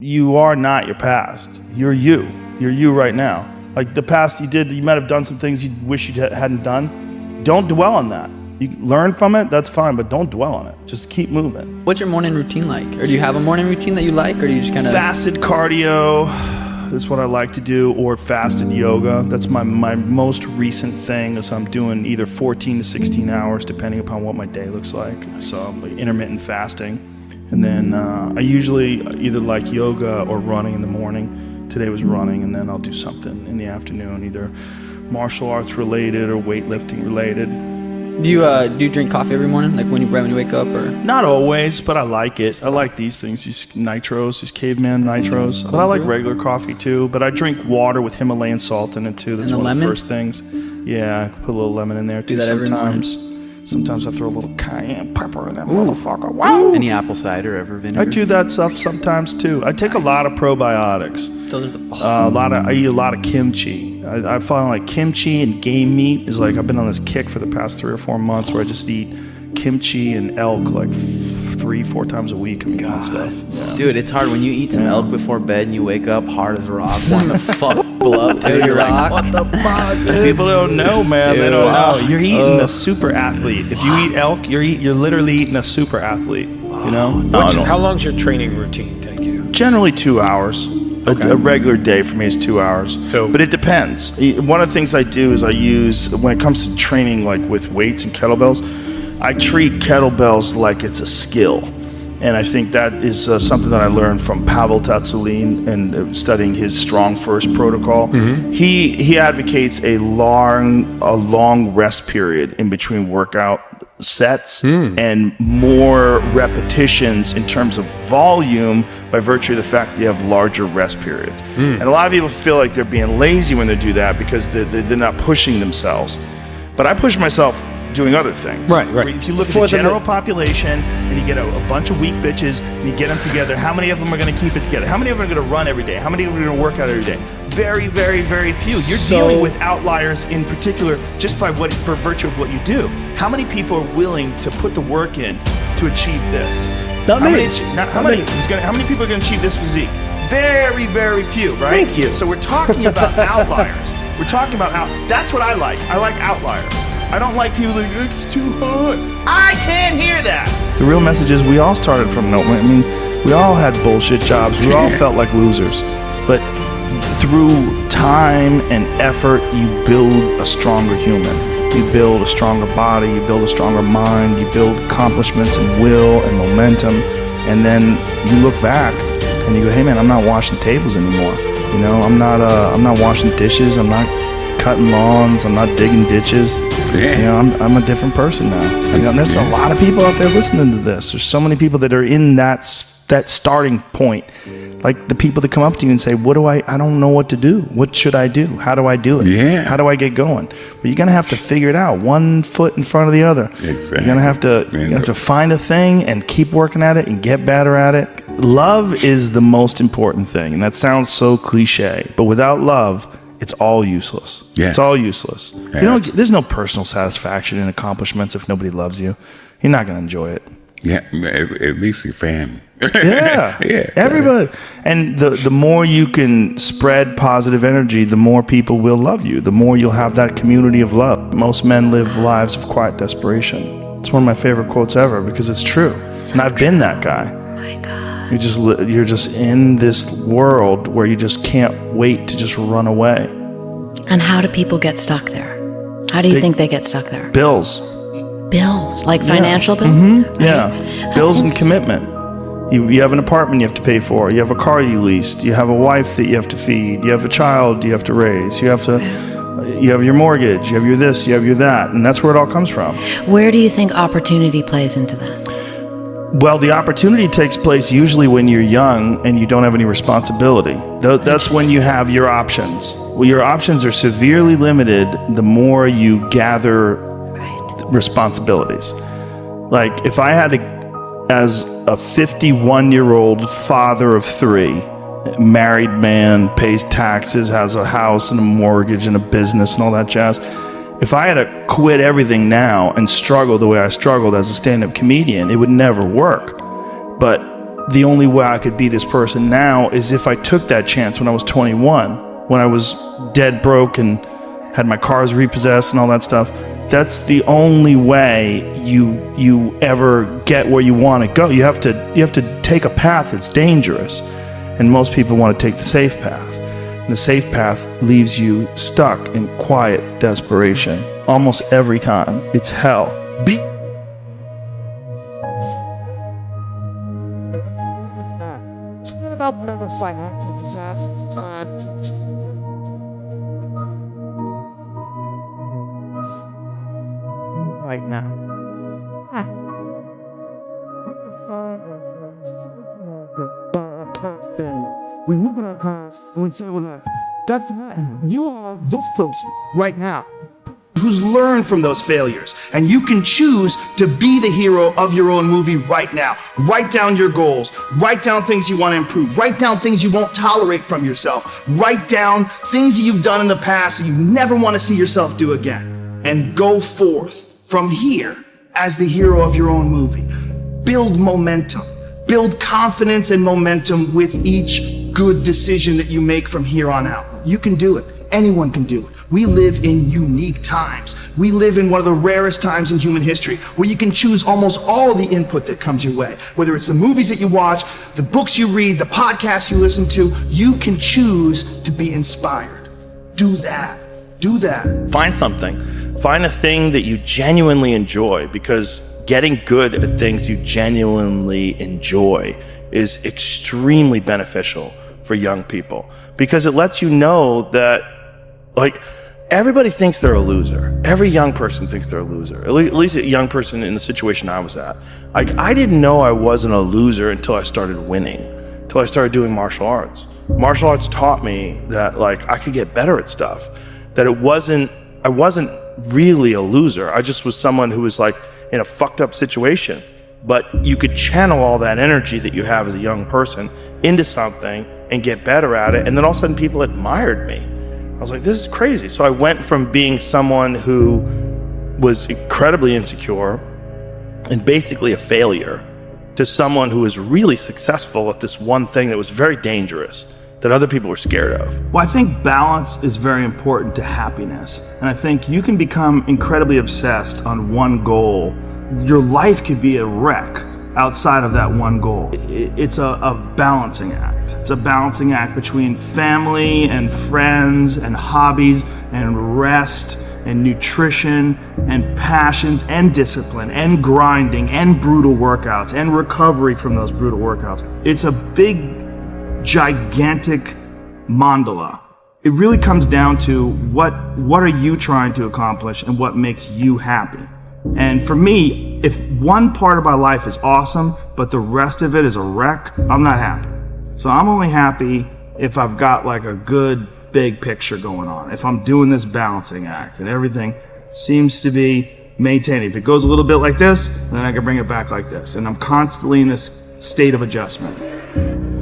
You are not your past. You're you. You're you right now. Like the past you might have done some things you wish you hadn't done. Don't dwell on that. You learn from it, that's fine, but don't dwell on it. Just keep moving. What's your morning routine like? Or do you have a morning routine that you like, or do you just kind of... Fasted cardio is what I like to do, or fasted yoga. That's my most recent thing, is I'm doing either 14 to 16 hours, depending upon what my day looks like. So intermittent fasting. And then I usually either like yoga or running in the morning. Today was running, and then I'll do something in the afternoon, either martial arts related or weightlifting related. Do you drink coffee every morning, like right when you wake up, or? Not always, but I like it. I like these things, these nitros, these caveman nitros. But I like regular coffee too. But I drink water with Himalayan salt in it too. That's one of the first things. Yeah, I put a little lemon in there too. Do that sometimes. Every morning. Sometimes I throw a little cayenne pepper in that motherfucker. Wow! Any apple cider ever vinegar? I do that stuff sometimes too. I take a lot of probiotics. Those are I eat a lot of kimchi. I find like kimchi and game meat is like, I've been on this kick for the past 3 or 4 months where I just eat kimchi and elk like 3-4 times a week. I'm eating that stuff. Yeah. Dude, it's hard when you eat some elk before bed and you wake up hard as a rock, wanting to fuck people up too. You're like, what the fuck, dude? People don't know, man. Dude, they don't know. You're eating a super athlete. If you eat elk, you're literally eating a super athlete. You know? How long's your training routine take you? Generally 2 hours. A regular day for me is 2 hours. But it depends. One of the things I do is I use, when it comes to training like with weights and kettlebells, I treat kettlebells like it's a skill. And I think that is something that I learned from Pavel Tsatsouline and studying his Strong First protocol. Mm-hmm. He advocates a long rest period in between workout sets and more repetitions in terms of volume by virtue of the fact that you have larger rest periods. And a lot of people feel like they're being lazy when they do that because they're not pushing themselves. But I push myself doing other things. Right. If you look at the general population and you get a bunch of weak bitches and you get them together, how many of them are going to keep it together? How many of them are going to run every day? How many of them are going to work out every day? Very, very, very few. You're dealing with outliers in particular just by virtue of what you do. How many people are willing to put the work in to achieve this? How many people are going to achieve this physique? Very, very few, right? Thank you. So we're talking about outliers. We're talking about that's what I like. I like outliers. I don't like people like, it's too hard. I can't hear that. The real message is we all started from nowhere. I mean, we all had bullshit jobs. We all felt like losers. But through time and effort, you build a stronger human. You build a stronger body. You build a stronger mind. You build accomplishments and will and momentum. And then you look back and you go, hey man, I'm not washing tables anymore. You know, I'm not washing dishes. I'm not cutting lawns. I'm not digging ditches. Yeah. You know, I'm a different person now. You know, and there's a lot of people out there listening to this. There's so many people that are in that starting point. Like the people that come up to you and say, I don't know what to do. What should I do? How do I do it? Yeah. How do I get going? But you're going to have to figure it out, one foot in front of the other. Exactly. You're going to have to find a thing and keep working at it and get better at it. Love is the most important thing. And that sounds so cliche, but without love, it's all useless. Yeah. It's all useless. Yeah. There's no personal satisfaction in accomplishments if nobody loves you. You're not going to enjoy it. Yeah, at least your family. Yeah, everybody. And the more you can spread positive energy, the more people will love you. The more you'll have that community of love. Most men live lives of quiet desperation. It's one of my favorite quotes ever because it's true. And I've been that guy. You're just in this world where you just can't wait to just run away. And how do people get stuck there? How do you think they get stuck there? Bills, like financial bills? Mm-hmm. Right? Yeah, bills and commitment. You have an apartment you have to pay for. You have a car you leased. You have a wife that you have to feed. You have a child you have to raise. You have your mortgage. You have your this. You have your that. And that's where it all comes from. Where do you think opportunity plays into that? Well, the opportunity takes place usually when you're young and you don't have any responsibility. That's when you have your options. Well, your options are severely limited the more you gather responsibilities. Like if I had to, as a 51-year-old father of 3, married man, pays taxes, has a house and a mortgage and a business and all that jazz, if I had to quit everything now and struggle the way I struggled as a stand-up comedian, it would never work. But the only way I could be this person now is if I took that chance when I was 21, when I was dead broke and had my cars repossessed and all that stuff. That's the only way you ever get where you want to go. You have to take a path that's dangerous, and most people want to take the safe path. And the safe path leaves you stuck in quiet desperation almost every time. It's hell. Right now. We look at our past and we say, well, that's you are this person right now. Who's learned from those failures, and you can choose to be the hero of your own movie right now. Write down your goals, write down things you want to improve, write down things you won't tolerate from yourself, write down things that you've done in the past that you never want to see yourself do again, and go forth from here as the hero of your own movie. Build momentum, build confidence and momentum with each good decision that you make from here on out. You can do it. Anyone can do it. We live in unique times. We live in one of the rarest times in human history where you can choose almost all the input that comes your way. Whether it's the movies that you watch, the books you read, the podcasts you listen to, you can choose to be inspired. Do that. Do that. Find something. Find a thing that you genuinely enjoy, because getting good at things you genuinely enjoy is extremely beneficial for young people, because it lets you know that, like, everybody thinks they're a loser. Every young person thinks they're a loser. At least a young person in the situation I was at. Like, I didn't know I wasn't a loser until I started winning, until I started doing martial arts. Martial arts taught me that, like, I could get better at stuff, that I wasn't really a loser. I just was someone who was, like, in a fucked up situation. But you could channel all that energy that you have as a young person into something and get better at it, and then all of a sudden people admired me. I was like, this is crazy. So I went from being someone who was incredibly insecure and basically a failure to someone who was really successful at this one thing that was very dangerous, that other people were scared of. Well, I think balance is very important to happiness. And I think you can become incredibly obsessed on one goal. Your life could be a wreck outside of that one goal. It's a balancing act. It's a balancing act between family and friends and hobbies and rest and nutrition and passions and discipline and grinding and brutal workouts and recovery from those brutal workouts. It's a big, gigantic mandala. It really comes down to what are you trying to accomplish and what makes you happy. And for me, if one part of my life is awesome, but the rest of it is a wreck, I'm not happy. So I'm only happy if I've got like a good big picture going on. If I'm doing this balancing act and everything seems to be maintained. If it goes a little bit like this, then I can bring it back like this. And I'm constantly in this state of adjustment.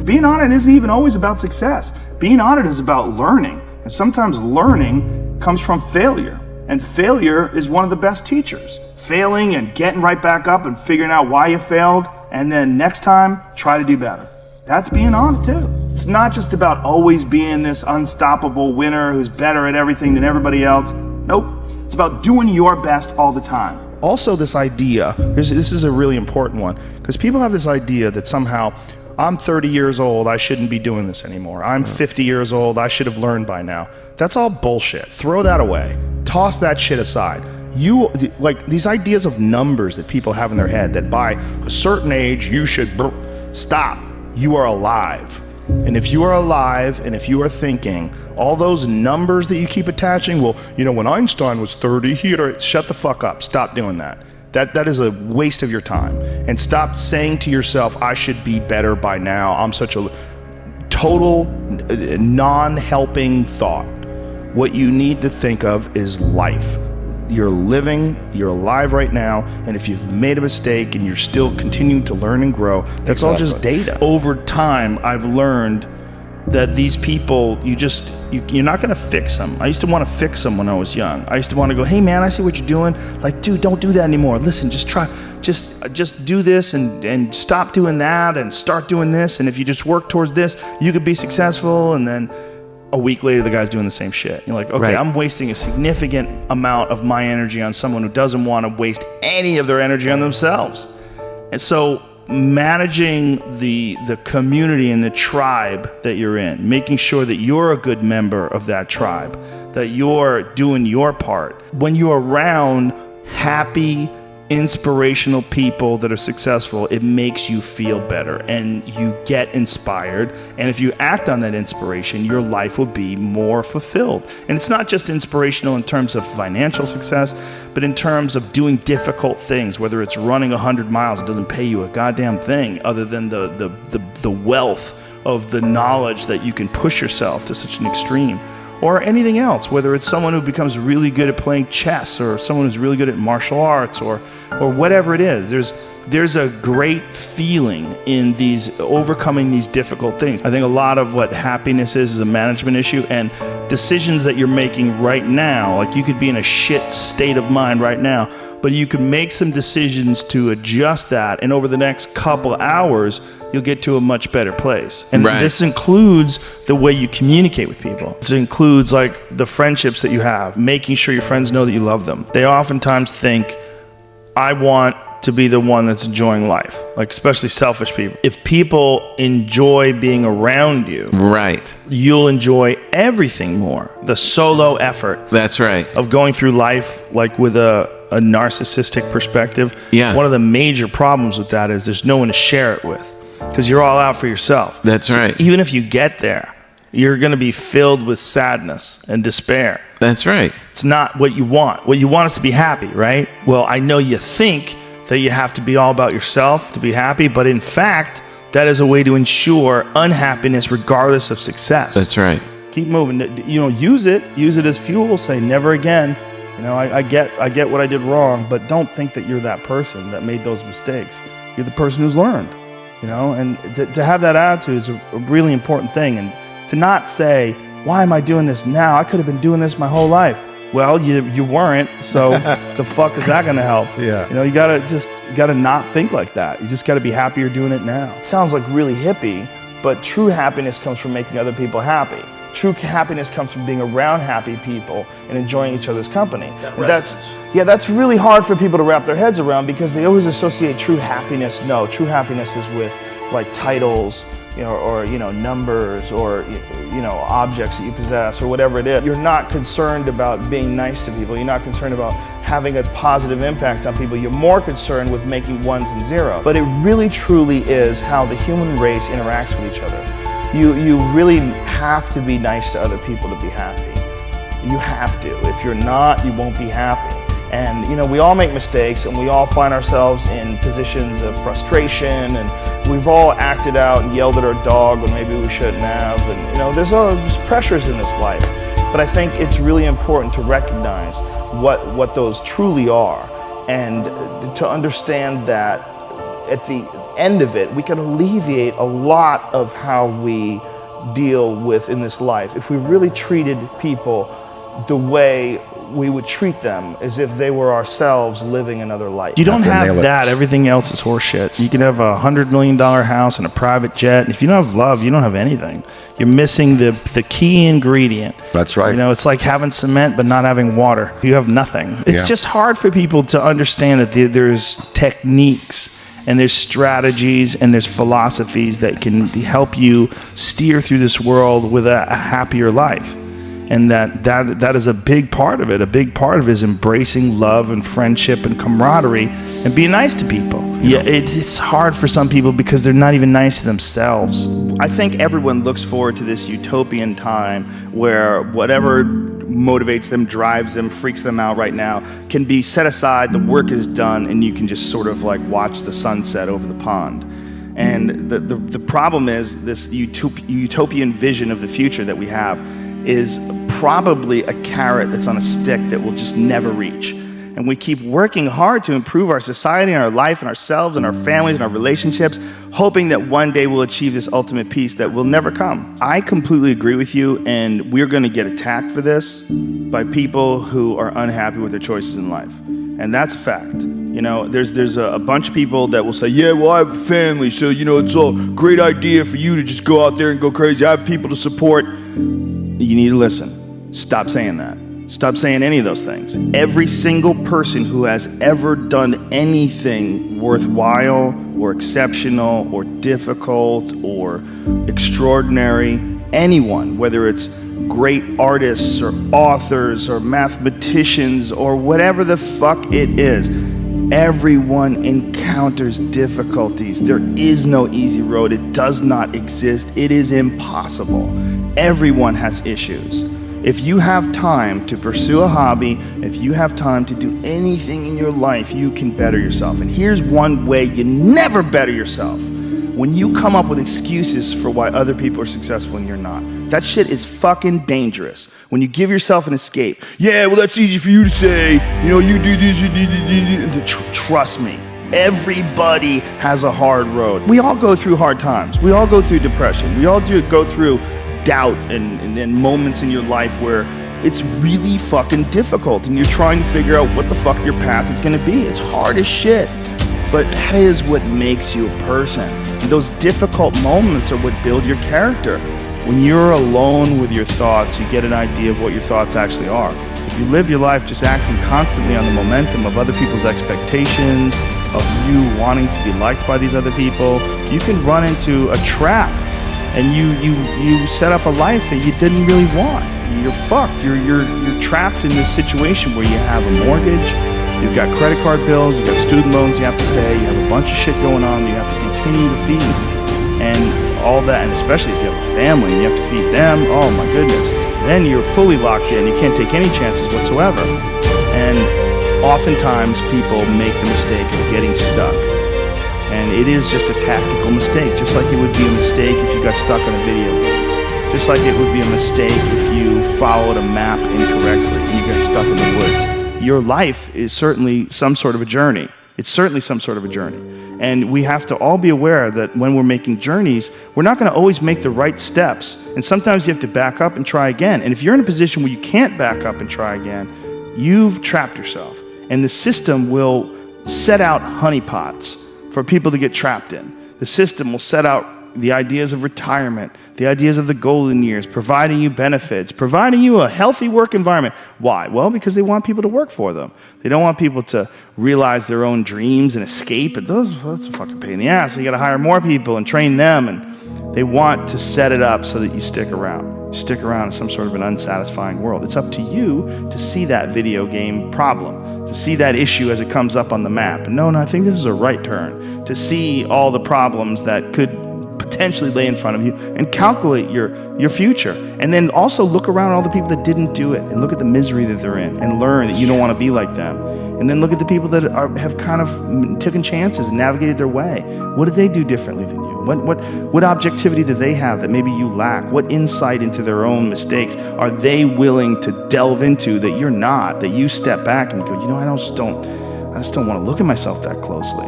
Being on it isn't even always about success. Being on it is about learning. And sometimes learning comes from failure. And failure is one of the best teachers. Failing and getting right back up and figuring out why you failed, and then next time, try to do better. That's being on it too. It's not just about always being this unstoppable winner who's better at everything than everybody else. Nope. It's about doing your best all the time. Also, this idea, this is a really important one, because people have this idea that somehow, I'm 30 years old, I shouldn't be doing this anymore. I'm 50 years old, I should have learned by now. That's all bullshit. Throw that away. Toss that shit aside. You, like, these ideas of numbers that people have in their head, that by a certain age you should stop. You are alive. And if you are alive and if you are thinking, all those numbers that you keep attaching, well, you know, when Einstein was 30, shut the fuck up. Stop doing that. That is a waste of your time. And stop saying to yourself, I should be better by now. I'm such a total non-helping thought. What you need to think of is life. You're living, you're alive right now, and if you've made a mistake and you're still continuing to learn and grow, that's all just data. Over time, I've learned that these people, you're not going to fix them. I used to want to fix them when I was young. I used to want to go, hey man, I see what you're doing. Like, dude, don't do that anymore. Listen, just try, just do this and stop doing that and start doing this. And if you just work towards this, you could be successful. And then a week later, the guy's doing the same shit. You're like, okay, I'm wasting a significant amount of my energy on someone who doesn't want to waste any of their energy on themselves. And so managing the community and the tribe that you're in, making sure that you're a good member of that tribe, that you're doing your part. When you're around happy, inspirational people that are successful, it makes you feel better and you get inspired. And if you act on that inspiration, your life will be more fulfilled. And it's not just inspirational in terms of financial success, but in terms of doing difficult things, whether it's running 100 miles, it doesn't pay you a goddamn thing other than the wealth of the knowledge that you can push yourself to such an extreme. Or anything else, whether it's someone who becomes really good at playing chess or someone who's really good at martial arts or whatever it is. There's a great feeling in these overcoming these difficult things. I think a lot of what happiness is a management issue, and decisions that you're making right now, like you could be in a shit state of mind right now, but you can make some decisions to adjust that, and over the next couple hours, you'll get to a much better place. And this includes the way you communicate with people. This includes like the friendships that you have, making sure your friends know that you love them. They oftentimes think, I want to be the one that's enjoying life, like especially selfish people. If people enjoy being around you, you'll enjoy everything more. The solo effort of going through life like with a narcissistic perspective, one of the major problems with that is there's no one to share it with because you're all out for yourself. Even if you get there, you're going to be filled with sadness and despair. It's not what you want. What you want is to be happy, right? Well, I know you think that you have to be all about yourself to be happy, but in fact, that is a way to ensure unhappiness regardless of success. Keep moving. Use it as fuel. Say never again. I get what I did wrong, but don't think that you're that person that made those mistakes. You're the person who's learned. And to have that attitude is a really important thing. And to not say, why am I doing this now? I could have been doing this my whole life. Well, you weren't, so the fuck is that going to help? You gotta not think like that. You just gotta be happy you're doing it now. It sounds like really hippie, but true happiness comes from making other people happy. True happiness comes from being around happy people and enjoying each other's company. That's really hard for people to wrap their heads around because they always associate true happiness. No, true happiness is with like titles, or numbers, or objects that you possess, or whatever it is. You're not concerned about being nice to people. You're not concerned about having a positive impact on people. You're more concerned with making ones and zeros. But it really truly is how the human race interacts with each other. You really have to be nice to other people to be happy. You have to. If you're not, you won't be happy. And we all make mistakes, and we all find ourselves in positions of frustration, and we've all acted out and yelled at our dog when maybe we shouldn't have. And there's pressures in this life. But I think it's really important to recognize what those truly are, and to understand that at the end of it, we can alleviate a lot of how we deal with in this life if we really treated people the way we would treat them as if they were ourselves living another life. You don't have that, everything else is horseshit. You can have a $100 million house and a private jet, and if you don't have love, you don't have anything. You're missing the key ingredient. That's right. It's like having cement but not having water. You have nothing. It's just hard for people to understand that there's techniques and there's strategies and there's philosophies that can help you steer through this world with a happier life. And that is a big part of it. A big part of it is embracing love and friendship and camaraderie and being nice to people. It's hard for some people because they're not even nice to themselves. I think everyone looks forward to this utopian time where whatever motivates them, drives them, freaks them out right now can be set aside, the work is done, and you can just sort of like watch the sunset over the pond. And the problem is this utopian vision of the future that we have is probably a carrot that's on a stick that we'll just never reach. and we keep working hard to improve our society and our life and ourselves and our families and our relationships, hoping that one day we'll achieve this ultimate peace that will never come. I completely agree with you, and we're going to get attacked for this by people who are unhappy with their choices in life. And that's a fact. You know, there's a bunch of people that will say, yeah, well, I have a family, so, you know, it's a great idea for you to just go out there and go crazy. I have people to support. You need to listen. Stop saying that. Stop saying any of those things. Every single person who has ever done anything worthwhile or exceptional or difficult or extraordinary, anyone, whether it's great artists or authors or mathematicians or whatever the fuck it is, everyone encounters difficulties. There is no easy road. It does not exist. It is impossible. Everyone has issues. If you have time to pursue a hobby, if you have time to do anything in your life, you can better yourself. And here's one way you never better yourself. When you come up with excuses for why other people are successful and you're not. That shit is fucking dangerous. When you give yourself an escape. Yeah, well, that's easy for you to say. You know, you do this, you do. Trust me. Everybody has a hard road. We all go through hard times. We all go through depression. We all go through doubt and then moments in your life where it's really fucking difficult and you're trying to figure out what the fuck your path is going to be. It's hard as shit. But that is what makes you a person. And those difficult moments are what build your character. When you're alone with your thoughts, you get an idea of what your thoughts actually are. If you live your life just acting constantly on the momentum of other people's expectations, of you wanting to be liked by these other people, you can run into a trap. And you set up a life that you didn't really want. You're fucked. You're trapped in this situation where you have a mortgage, you've got credit card bills, you've got student loans you have to pay, you have a bunch of shit going on you have to continue to feed. And all that, and especially if you have a family and you have to feed them, oh my goodness. Then you're fully locked in. You can't take any chances whatsoever. And oftentimes people make the mistake of getting stuck. And it is just a tactical mistake, just like it would be a mistake if you got stuck on a video game. Just like it would be a mistake if you followed a map incorrectly and you got stuck in the woods. Your life is certainly some sort of a journey. It's certainly some sort of a journey. And we have to all be aware that when we're making journeys, we're not going to always make the right steps. And sometimes you have to back up and try again. And if you're in a position where you can't back up and try again, you've trapped yourself. And the system will set out honeypots for people to get trapped in. The system will set out the ideas of retirement, the ideas of the golden years, providing you benefits, providing you a healthy work environment. Why? Well, because they want people to work for them. They don't want people to realize their own dreams and escape. And that's a fucking pain in the ass. So you got to hire more people and train them. And they want to set it up so that you stick around. You stick around in some sort of an unsatisfying world. It's up to you to see that video game problem, to see that issue as it comes up on the map. And no, I think this is a right turn. To see all the problems that could potentially lay in front of you and calculate your future. And then also look around at all the people that didn't do it and look at the misery that they're in and learn that you don't want to be like them. And then look at the people that have kind of taken chances and navigated their way. What did they do differently than you? What objectivity do they have that maybe you lack? What insight into their own mistakes are they willing to delve into that you're not, that you step back and go, you know, I just don't want to look at myself that closely.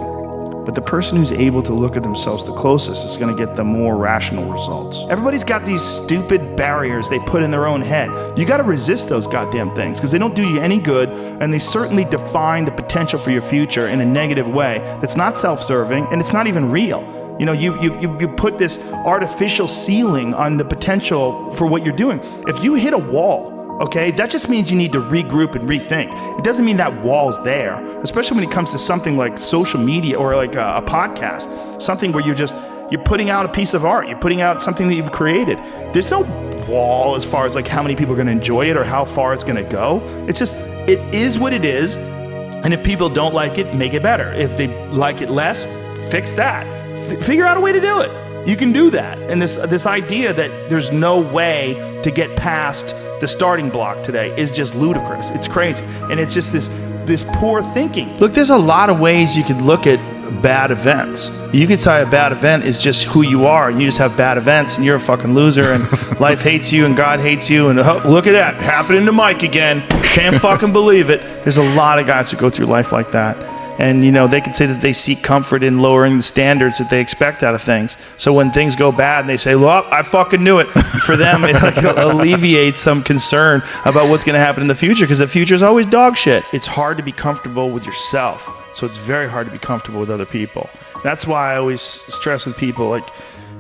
But the person who's able to look at themselves the closest is going to get the more rational results. Everybody's got these stupid barriers they put in their own head. You got to resist those goddamn things because they don't do you any good, and they certainly define the potential for your future in a negative way that's not self-serving and it's not even real. You know, you put this artificial ceiling on the potential for what you're doing. If you hit a wall, okay, that just means you need to regroup and rethink. It doesn't mean that wall's there, especially when it comes to something like social media or like a podcast, something where you're putting out a piece of art, you're putting out something that you've created. There's no wall as far as like how many people are going to enjoy it or how far it's going to go. It's just, it is what it is. And if people don't like it, make it better. If they like it less, fix that. Figure out a way to do it. You can do that. And this idea that there's no way to get past the starting block today is just ludicrous. It's crazy. And it's just this this poor thinking. Look, there's a lot of ways you could look at bad events. You could say a bad event is just who you are, and you just have bad events, and you're a fucking loser, and life hates you, and God hates you, and look at that, happening to Mike again. Can't fucking believe it. There's a lot of guys who go through life like that. And, you know, they can say that they seek comfort in lowering the standards that they expect out of things. So when things go bad and they say, well, I fucking knew it. For them, it like alleviates some concern about what's going to happen in the future, because the future is always dog shit. It's hard to be comfortable with yourself. So it's very hard to be comfortable with other people. That's why I always stress with people, like,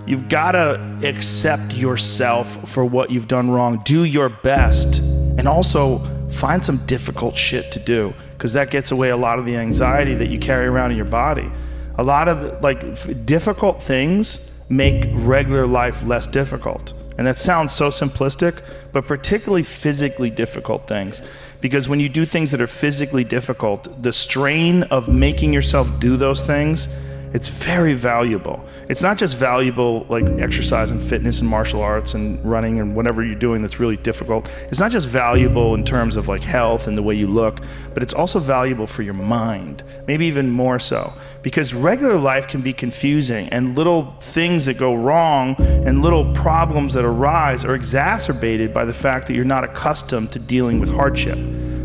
you've got to accept yourself for what you've done wrong. Do your best. And also find some difficult shit to do, because that gets away a lot of the anxiety that you carry around in your body. A lot of difficult things make regular life less difficult. And that sounds so simplistic, but particularly physically difficult things. Because when you do things that are physically difficult, the strain of making yourself do those things, it's very valuable. It's not just valuable like exercise and fitness and martial arts and running and whatever you're doing that's really difficult. It's not just valuable in terms of like health and the way you look, but it's also valuable for your mind, maybe even more so. Because regular life can be confusing, and little things that go wrong and little problems that arise are exacerbated by the fact that you're not accustomed to dealing with hardship.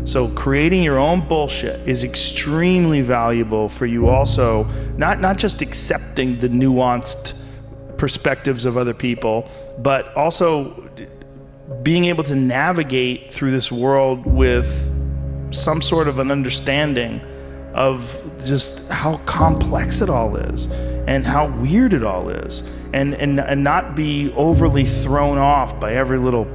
So creating your own bullshit is extremely valuable for you also, not just accepting the nuanced perspectives of other people, but also being able to navigate through this world with some sort of an understanding of just how complex it all is and how weird it all is, and not be overly thrown off by every little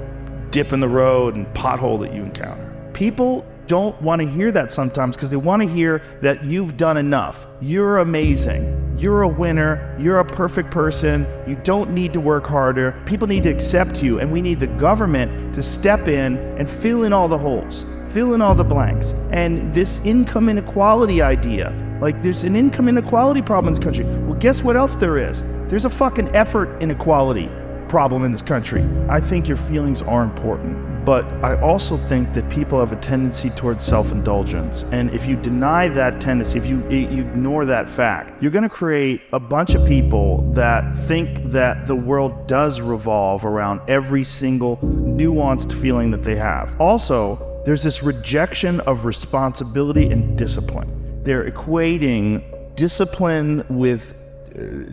dip in the road and pothole that you encounter. People don't want to hear that sometimes, because they want to hear that you've done enough. You're amazing. You're a winner. You're a perfect person. You don't need to work harder. People need to accept you, and we need the government to step in and fill in all the holes, fill in all the blanks. And this income inequality idea, like there's an income inequality problem in this country. Well, guess what else there is? There's a fucking effort inequality problem in this country. I think your feelings are important, but I also think that people have a tendency towards self-indulgence. And if you deny that tendency, if you ignore that fact, you're going to create a bunch of people that think that the world does revolve around every single nuanced feeling that they have. Also, there's this rejection of responsibility and discipline. They're equating discipline with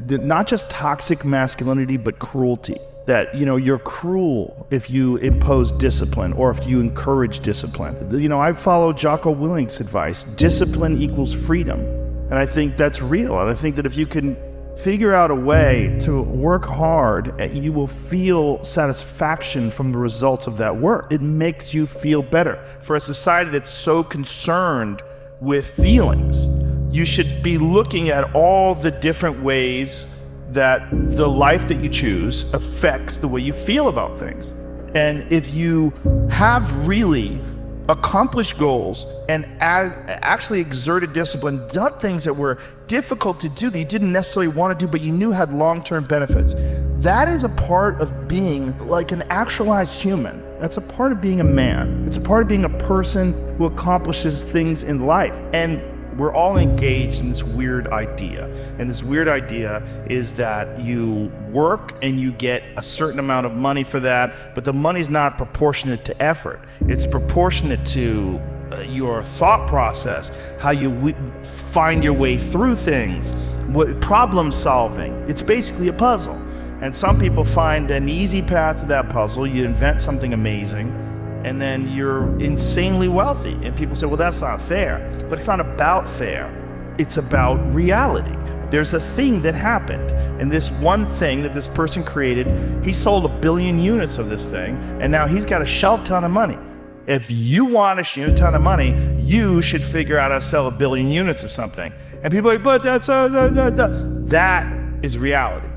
not just toxic masculinity, but cruelty. That, you know, you're cruel if you impose discipline or if you encourage discipline. You know, I follow Jocko Willink's advice. Discipline equals freedom. And I think that's real. And I think that if you can figure out a way to work hard, you will feel satisfaction from the results of that work. It makes you feel better. For a society that's so concerned with feelings, you should be looking at all the different ways that the life that you choose affects the way you feel about things. And if you have really accomplished goals and actually exerted discipline, done things that were difficult to do that you didn't necessarily want to do, but you knew had long-term benefits, that is a part of being like an actualized human. That's a part of being a man. It's a part of being a person who accomplishes things in life. And we're all engaged in this weird idea. And this weird idea is that you work and you get a certain amount of money for that, but the money's not proportionate to effort. It's proportionate to your thought process, how you find your way through things, problem solving. It's basically a puzzle. And some people find an easy path to that puzzle. You invent something amazing, and then you're insanely wealthy. And people say, well, that's not fair. But it's not about fair. It's about reality. There's a thing that happened. And this one thing that this person created, he sold 1 billion units of this thing, and now he's got a shit ton of money. If you want a shit ton of money, you should figure out how to sell 1 billion units of something. And people are like, but that's that is reality.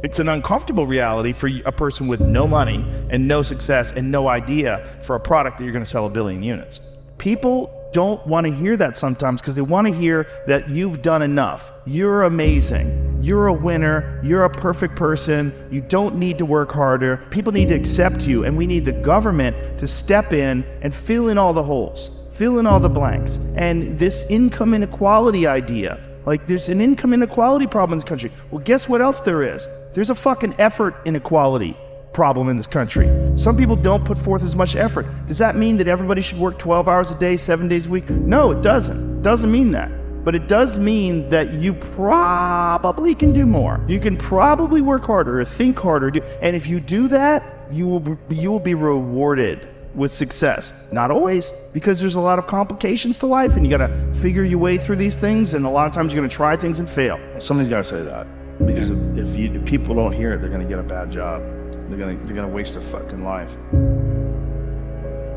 It's an uncomfortable reality for a person with no money and no success and no idea for a product that you're going to sell 1 billion units. People don't want to hear that sometimes, because they want to hear that you've done enough. You're amazing. You're a winner. You're a perfect person. You don't need to work harder. People need to accept you, and we need the government to step in and fill in all the holes, Fill in all the blanks. And this income inequality idea, like there's an income inequality problem in this country. Well, guess what else there is? There's a fucking effort inequality problem in this country. Some people don't put forth as much effort. Does that mean that everybody should work 12 hours a day, 7 days a week? No, it doesn't. It doesn't mean that. But it does mean that you probably can do more. You can probably work harder or think harder. And if you do that, you will be rewarded with success. Not always, because there's a lot of complications to life and you gotta figure your way through these things, and a lot of times you're gonna try things and fail. Somebody's gotta say that, because if people don't hear it, they're gonna get a bad job. They're gonna waste their fucking life.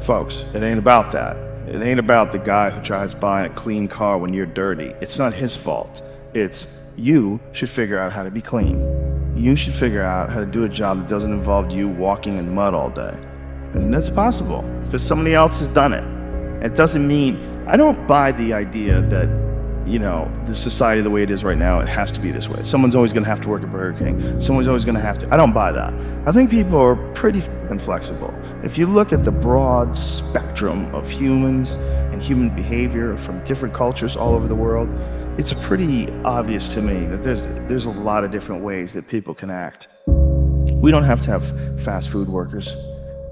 Folks, it ain't about that. It ain't about the guy who tries buying a clean car when you're dirty. It's not his fault. It's you should figure out how to be clean. You should figure out how to do a job that doesn't involve you walking in mud all day. And that's possible, because somebody else has done it. It doesn't mean, I don't buy the idea that, you know, the society the way it is right now, it has to be this way. Someone's always gonna have to work at Burger King. Someone's always gonna have to, I don't buy that. I think people are pretty flexible. If you look at the broad spectrum of humans and human behavior from different cultures all over the world, it's pretty obvious to me that there's a lot of different ways that people can act. We don't have to have fast food workers.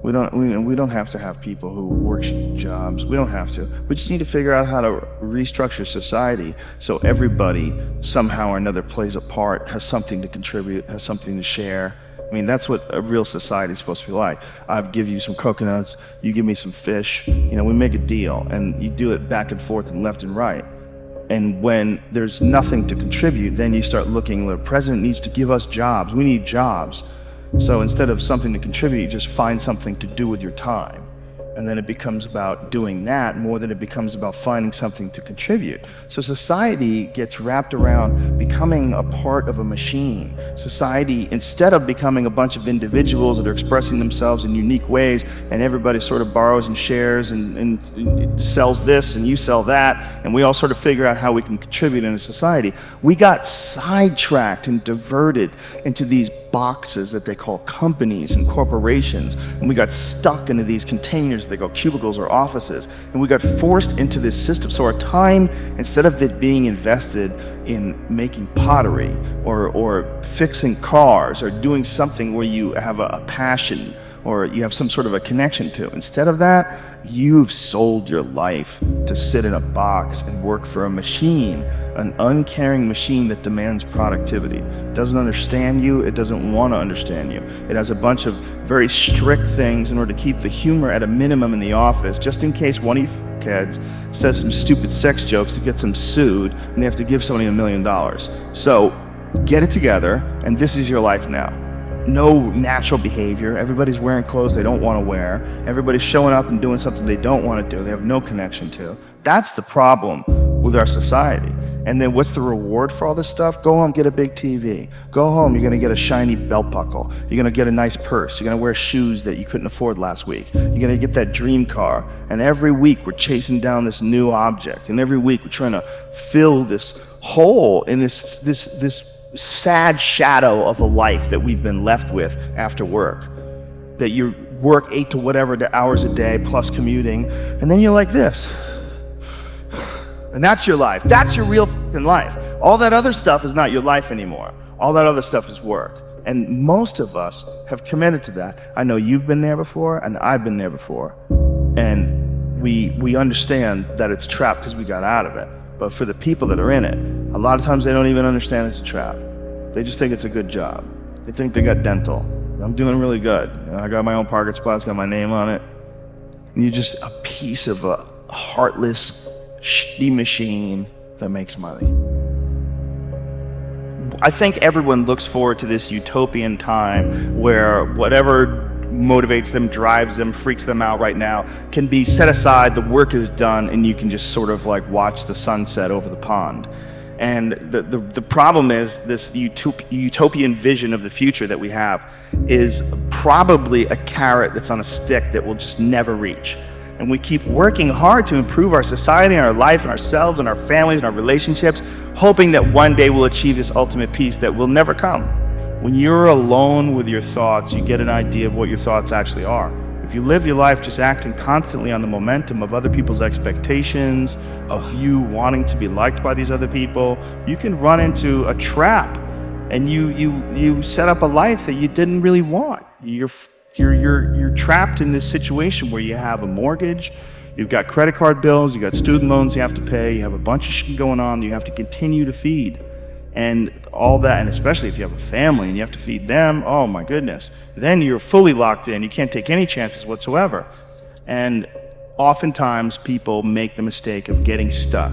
We don't have to have people who work jobs. We don't have to. We just need to figure out how to restructure society so everybody somehow or another plays a part, has something to contribute, has something to share. I mean, that's what a real society is supposed to be like. I give you some coconuts, you give me some fish, you know, we make a deal, and you do it back and forth and left and right. And when there's nothing to contribute, then you start looking, the president needs to give us jobs. We need jobs. So instead of something to contribute, you just find something to do with your time. And then it becomes about doing that more than it becomes about finding something to contribute. So society gets wrapped around becoming a part of a machine. Society, instead of becoming a bunch of individuals that are expressing themselves in unique ways, and everybody sort of borrows and shares and sells this and you sell that, and we all sort of figure out how we can contribute in a society, we got sidetracked and diverted into these boxes that they call companies and corporations, and we got stuck into these containers they call cubicles or offices, and we got forced into this system. So our time, instead of it being invested in making pottery or fixing cars or doing something where you have a passion or you have some sort of a connection to, instead of that, you've sold your life to sit in a box and work for a machine, an uncaring machine that demands productivity. It doesn't understand you, it doesn't want to understand you. It has a bunch of very strict things in order to keep the humor at a minimum in the office, just in case one of you kids says some stupid sex jokes that gets them sued and they have to give somebody $1 million. So get it together, and this is your life now. No natural behavior. Everybody's wearing clothes they don't want to wear. Everybody's showing up and doing something they don't want to do, they have no connection to. That's the problem with our society. And then what's the reward for all this stuff? Go home, get a big TV. Go home, you're gonna get a shiny belt buckle. You're gonna get a nice purse. You're gonna wear shoes that you couldn't afford last week. You're gonna get that dream car. And every week we're chasing down this new object. And every week we're trying to fill this hole in this sad shadow of a life that we've been left with after work. That you work 8 to whatever hours a day plus commuting, and then you're like this. And that's your life. That's your real fucking life. All that other stuff is not your life anymore. All that other stuff is work. And most of us have committed to that. I know you've been there before, and I've been there before. And we understand that it's trapped because we got out of it. But for the people that are in it, a lot of times they don't even understand it's a trap. They just think it's a good job. They think they got dental. I'm doing really good. You know, I got my own parking spot, it's got my name on it. And you're just a piece of a heartless, shitty machine that makes money. I think everyone looks forward to this utopian time where whatever motivates them, drives them, freaks them out right now can be set aside, the work is done, and you can just sort of like watch the sunset over the pond. And the problem is this utopian vision of the future that we have is probably a carrot that's on a stick that we'll just never reach. And we keep working hard to improve our society and our life and ourselves and our families and our relationships, hoping that one day we'll achieve this ultimate peace that will never come. When you're alone with your thoughts, you get an idea of what your thoughts actually are. If you live your life just acting constantly on the momentum of other people's expectations, of you wanting to be liked by these other people, you can run into a trap, and you set up a life that you didn't really want. You're trapped in this situation where you have a mortgage, you've got credit card bills, you've got student loans you have to pay, you have a bunch of shit going on that you have to continue to feed. And all that, and especially if you have a family and you have to feed them, oh my goodness, then you're fully locked in. You can't take any chances whatsoever. And oftentimes people make the mistake of getting stuck.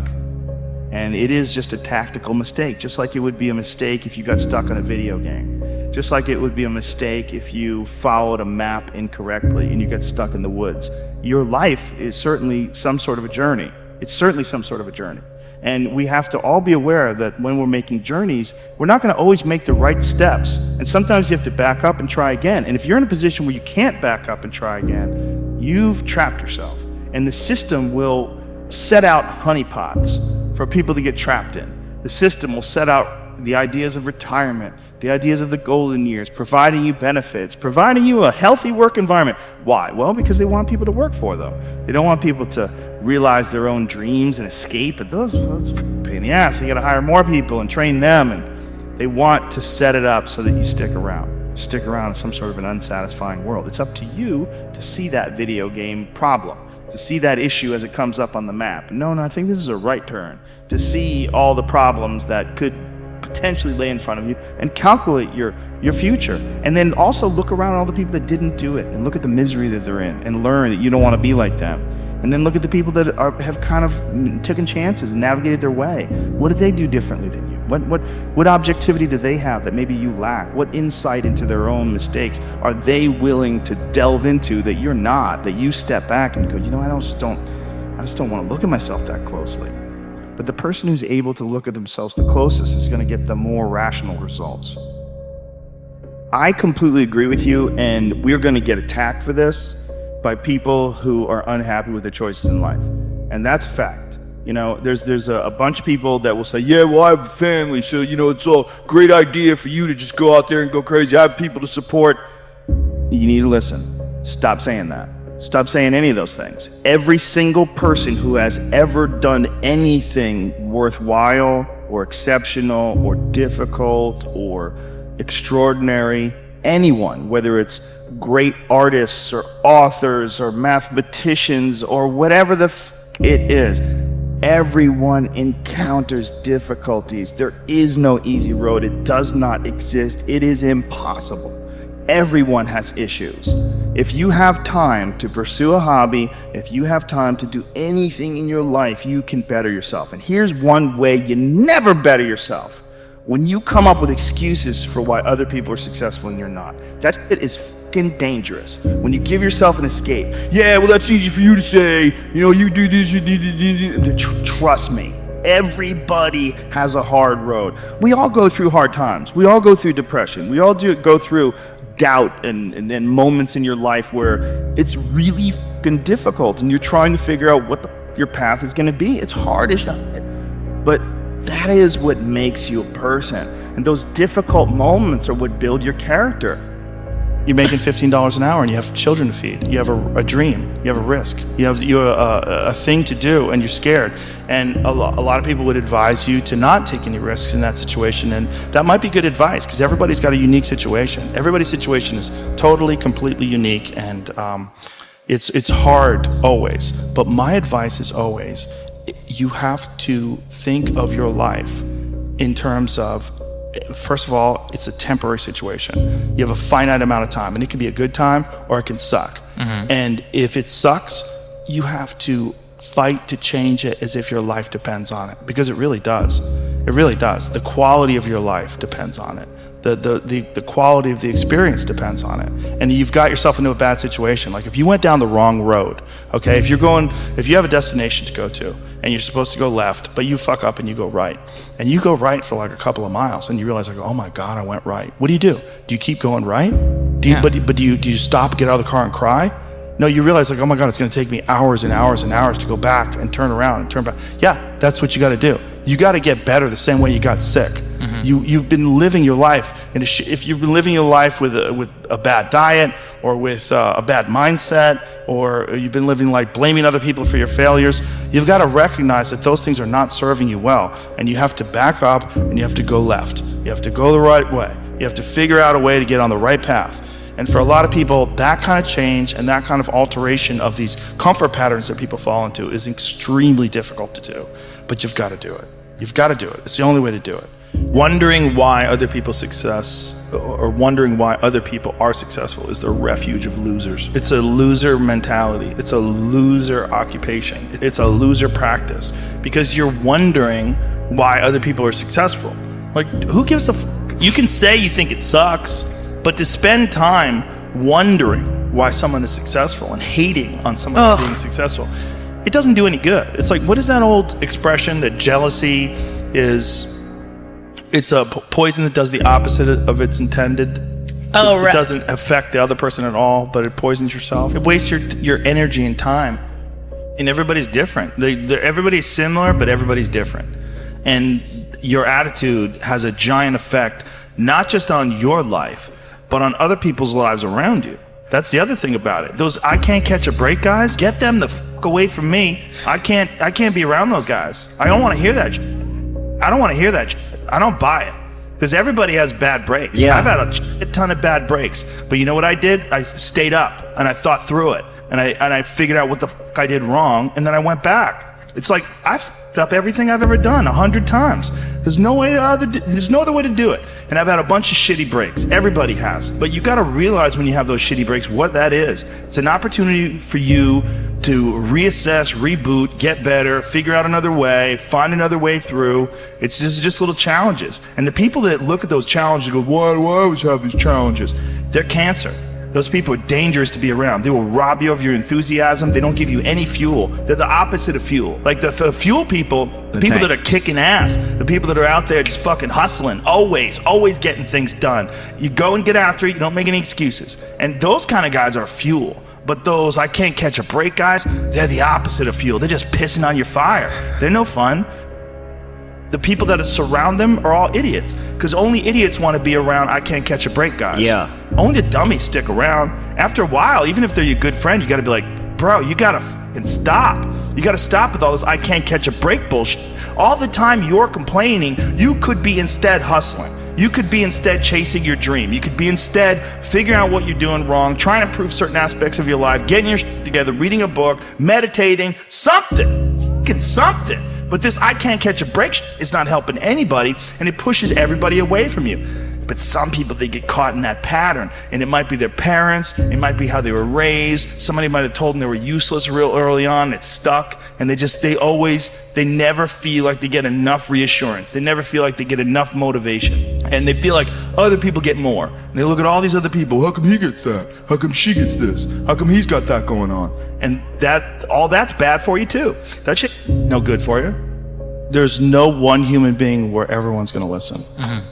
And it is just a tactical mistake, just like it would be a mistake if you got stuck on a video game. Just like it would be a mistake if you followed a map incorrectly and you got stuck in the woods. Your life is certainly some sort of a journey. It's certainly some sort of a journey. And we have to all be aware that when we're making journeys, we're not going to always make the right steps. And sometimes you have to back up and try again. And if you're in a position where you can't back up and try again, you've trapped yourself. And the system will set out honeypots for people to get trapped in. The system will set out the ideas of retirement, the ideas of the golden years, providing you benefits, providing you a healthy work environment. Why? Well, because they want people to work for them. They don't want people to realize their own dreams and escape. But that's a pain in the ass. You got to hire more people and train them. And they want to set it up so that you stick around. Stick around in some sort of an unsatisfying world. It's up to you to see that video game problem, to see that issue as it comes up on the map. No, I think this is a right turn. To see all the problems that could potentially lay in front of you and calculate your future. And then also look around at all the people that didn't do it and look at the misery that they're in and learn that you don't want to be like them. And then look at the people that have kind of taken chances and navigated their way. What did they do differently than you? What objectivity do they have that maybe you lack? What insight into their own mistakes are they willing to delve into that you're not, that you step back and go, I just don't want to look at myself that closely. But the person who's able to look at themselves the closest is going to get the more rational results. I completely agree with you, and we're going to get attacked for this by people who are unhappy with their choices in life. And that's a fact. There's a bunch of people that will say, yeah, well, I have a family, so, it's a great idea for you to just go out there and go crazy. I have people to support. You need to listen. Stop saying that. Stop saying any of those things. Every single person who has ever done anything worthwhile or exceptional or difficult or extraordinary, anyone, whether it's great artists or authors or mathematicians or whatever it is, everyone encounters difficulties. There is no easy road. It does not exist. It is impossible. Everyone has issues. If you have time to pursue a hobby, if you have time to do anything in your life, you can better yourself. And here's one way you never better yourself. When you come up with excuses for why other people are successful and you're not. That shit is fucking dangerous. When you give yourself an escape. Yeah, well, that's easy for you to say. You do this, you do. Trust me. Everybody has a hard road. We all go through hard times. We all go through depression. We all go through doubt and then moments in your life where it's really fucking difficult and you're trying to figure out what your path is going to be. It's hard as shit. But that is what makes you a person. And those difficult moments are what build your character. You're making $15 an hour and you have children to feed. You have a dream. You have a risk. You have a thing to do and you're scared. And a lot of people would advise you to not take any risks in that situation. And that might be good advice because everybody's got a unique situation. Everybody's situation is totally, completely unique. And it's hard always. But my advice is always, you have to think of your life in terms of, first of all, it's a temporary situation. You have a finite amount of time, and it can be a good time or it can suck. Mm-hmm. And if it sucks, you have to fight to change it as if your life depends on it, because it really does. It really does. The quality of your life depends on it. The quality of the experience depends on it. And you've got yourself into a bad situation. Like if you went down the wrong road, okay, if you have a destination to go to and you're supposed to go left, but you fuck up and you go right. And you go right for like a couple of miles and you realize like, oh my God, I went right. What do? Do you keep going right? Do you stop, get out of the car and cry? No, you realize like, oh my God, it's gonna take me hours and hours and hours to go back and turn around and turn back. Yeah, that's what you gotta do. You gotta get better the same way you got sick. Mm-hmm. You've been living your life, and if you've been living your life with a bad diet, or with a bad mindset, or you've been living like blaming other people for your failures, you've got to recognize that those things are not serving you well, and you have to back up and you have to go left. You have to go the right way. You have to figure out a way to get on the right path. And for a lot of people, that kind of change and that kind of alteration of these comfort patterns that people fall into is extremely difficult to do. But you've got to do it. You've got to do it. It's the only way to do it. Wondering why other people's success, or wondering why other people are successful, is the refuge of losers. It's a loser mentality. It's a loser occupation. It's a loser practice, because you're wondering why other people are successful. Like, who gives a you can say you think it sucks, but to spend time wondering why someone is successful and hating on someone for being successful, it doesn't do any good. It's like, what is that old expression that jealousy is, it's a poison that does the opposite of its intended? Oh, right. It doesn't affect the other person at all, but it poisons yourself. It wastes your energy and time. And everybody's different. Everybody's similar, but everybody's different. And your attitude has a giant effect, not just on your life, but on other people's lives around you. That's the other thing about it. Those I can't catch a break guys, get them the fuck away from me. I can't be around those guys. I don't want to hear that shit. I don't want to hear that shit. I don't buy it. Because everybody has bad breaks. Yeah. I've had a shit ton of bad breaks. But you know what I did? I stayed up and I thought through it. And I figured out what the fuck I did wrong, and then I went back. It's like I fucked up everything I've ever done 100 times. There's no other way to do it. And I've had a bunch of shitty breaks. Everybody has. But you got to realize when you have those shitty breaks what that is. It's an opportunity for you to reassess, reboot, get better, figure out another way, find another way through. It's just little challenges. And the people that look at those challenges and go, why do I always have these challenges? They're cancer. Those people are dangerous to be around. They will rob you of your enthusiasm. They don't give you any fuel. They're the opposite of fuel. Like the fuel people, the people that are kicking ass, the people that are out there just fucking hustling, always getting things done. You go and get after it. You don't make any excuses. And those kind of guys are fuel. But those I can't catch a break guys, they're the opposite of fuel. They're just pissing on your fire. They're no fun. The people that surround them are all idiots, because only idiots want to be around I can't catch a break guys. Yeah. Only the dummies stick around. After a while, even if they're your good friend, you got to be like, bro, you got to fucking stop. You got to stop with all this I can't catch a break bullshit. All the time you're complaining, you could be instead hustling. You could be instead chasing your dream. You could be instead figuring out what you're doing wrong, trying to improve certain aspects of your life, getting your shit together, reading a book, meditating, something. Fucking something. But this I can't catch a break is not helping anybody, and it pushes everybody away from you. But some people, they get caught in that pattern, and it might be their parents, it might be how they were raised, somebody might have told them they were useless real early on, it's stuck, and they never feel like they get enough reassurance. They never feel like they get enough motivation. And they feel like other people get more. And they look at all these other people, how come he gets that? How come she gets this? How come he's got that going on? And all that's bad for you too. That shit no good for you. There's no one human being where everyone's gonna listen. Mm-hmm.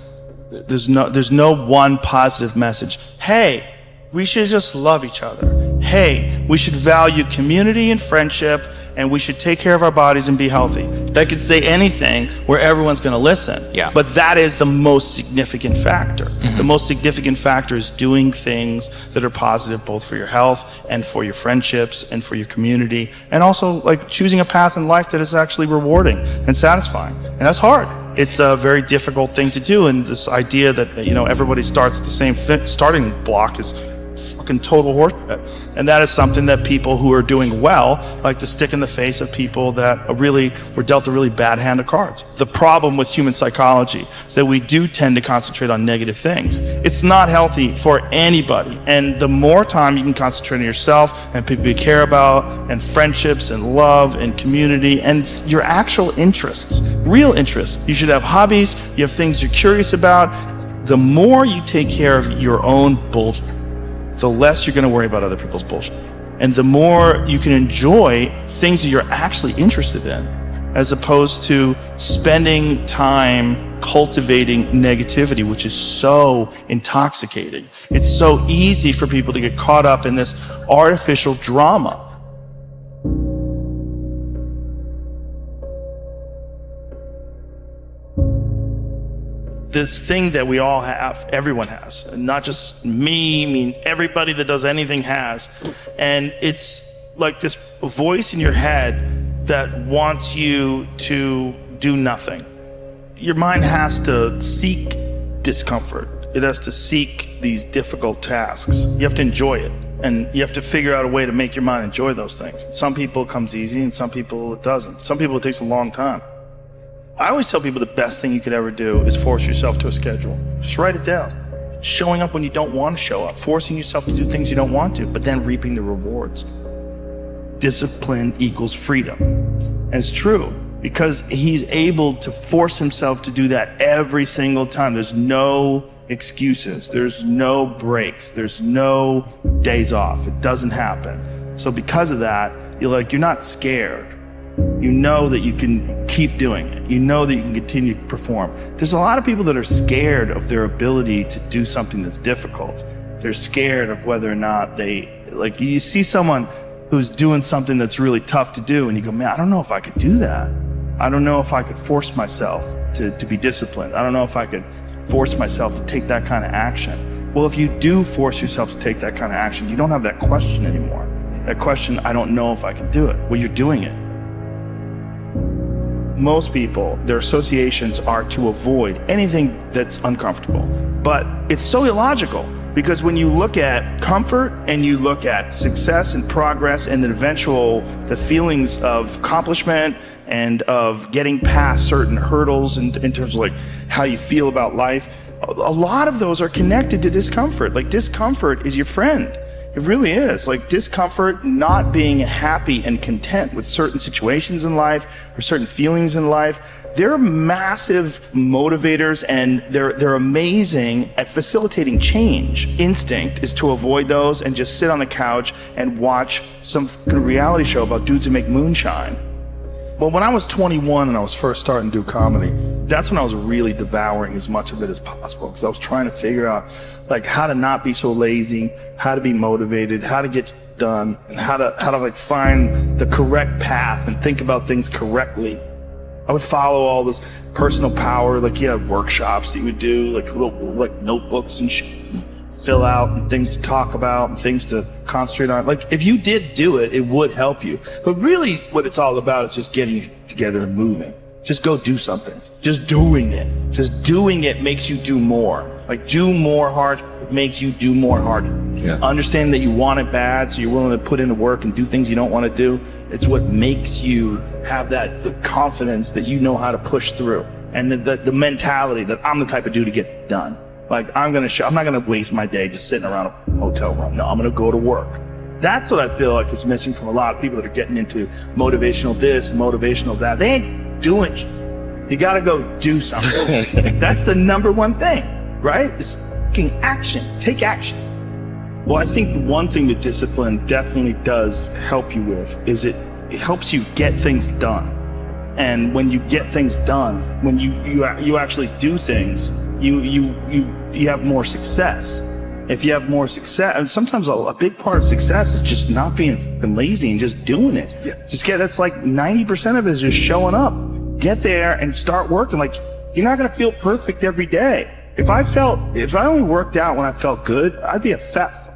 There's no one positive message. Hey, we should just love each other. Hey, we should value community and friendship, and we should take care of our bodies and be healthy. That could say anything where everyone's going to listen. Yeah. But that is the most significant factor. Mm-hmm. The most significant factor is doing things that are positive both for your health and for your friendships and for your community, and also like choosing a path in life that is actually rewarding and satisfying. And that's hard. It's a very difficult thing to do, and this idea that everybody starts at the same starting block is fucking total horseshit. And that is something that people who are doing well like to stick in the face of people that were dealt a really bad hand of cards. The problem with human psychology is that we do tend to concentrate on negative things. It's not healthy for anybody. And the more time you can concentrate on yourself and people you care about, and friendships and love and community and your actual interests, real interests. You should have hobbies, you have things you're curious about. The more you take care of your own bullshit, the less you're going to worry about other people's bullshit. And the more you can enjoy things that you're actually interested in, as opposed to spending time cultivating negativity, which is so intoxicating. It's so easy for people to get caught up in this artificial drama. this thing that we all have, everyone has, not just me, I mean everybody that does anything has. And it's like this voice in your head that wants you to do nothing. Your mind has to seek discomfort. It has to seek these difficult tasks. You have to enjoy it. And you have to figure out a way to make your mind enjoy those things. Some people it comes easy and some people it doesn't. Some people it takes a long time. I always tell people the best thing you could ever do is force yourself to a schedule. Just write it down. Showing up when you don't want to show up. Forcing yourself to do things you don't want to, but then reaping the rewards. Discipline equals freedom. And it's true because he's able to force himself to do that every single time. There's no excuses. There's no breaks. There's no days off. It doesn't happen. So because of that, you're not scared. You know that you can keep doing it. You know that you can continue to perform. There's a lot of people that are scared of their ability to do something that's difficult. They're scared of whether or not you see someone who's doing something that's really tough to do and you go, man, I don't know if I could do that. I don't know if I could force myself to be disciplined. I don't know if I could force myself to take that kind of action. Well, if you do force yourself to take that kind of action, you don't have that question anymore. That question, I don't know if I can do it. Well, you're doing it. Most people, their associations are to avoid anything that's uncomfortable. But it's so illogical because when you look at comfort and you look at success and progress and the feelings of accomplishment and of getting past certain hurdles in terms of how you feel about life, a lot of those are connected to discomfort. Discomfort is your friend. It really is. Discomfort, not being happy and content with certain situations in life or certain feelings in life, they're massive motivators and they're amazing at facilitating change. Instinct is to avoid those and just sit on the couch and watch some reality show about dudes who make moonshine. Well, when I was 21 and I was first starting to do comedy, that's when I was really devouring as much of it as possible because I was trying to figure out how to not be so lazy, how to be motivated, how to get done, and how to find the correct path and think about things correctly. I would follow all this personal power, workshops that you would do, little notebooks and fill out and things to talk about and things to concentrate on. If you did do it, it would help you. But really what it's all about is just getting together and moving. Just go do something. Just doing it. Just doing it makes you do more. Do more hard makes you do more hard. Yeah. Understand that you want it bad, so you're willing to put in the work and do things you don't want to do. It's what makes you have that confidence that you know how to push through. And the mentality that I'm the type of dude to get it done. I'm not gonna waste my day just sitting around a hotel room. No, I'm gonna go to work. That's what I feel like is missing from a lot of people that are getting into motivational this, motivational that. They ain't doing shit. You gotta go do something. That's the number one thing, right? It's fucking action. Take action. Well, I think the one thing that discipline definitely does help you with is it helps you get things done. And when you get things done, when you actually do things, you have more success. If you have more success, and sometimes a big part of success is just not being lazy and just doing it. Yeah. That's 90% of it is just showing up. Get there and start working. You're not gonna feel perfect every day. If I only worked out when I felt good, I'd be a fat fuck.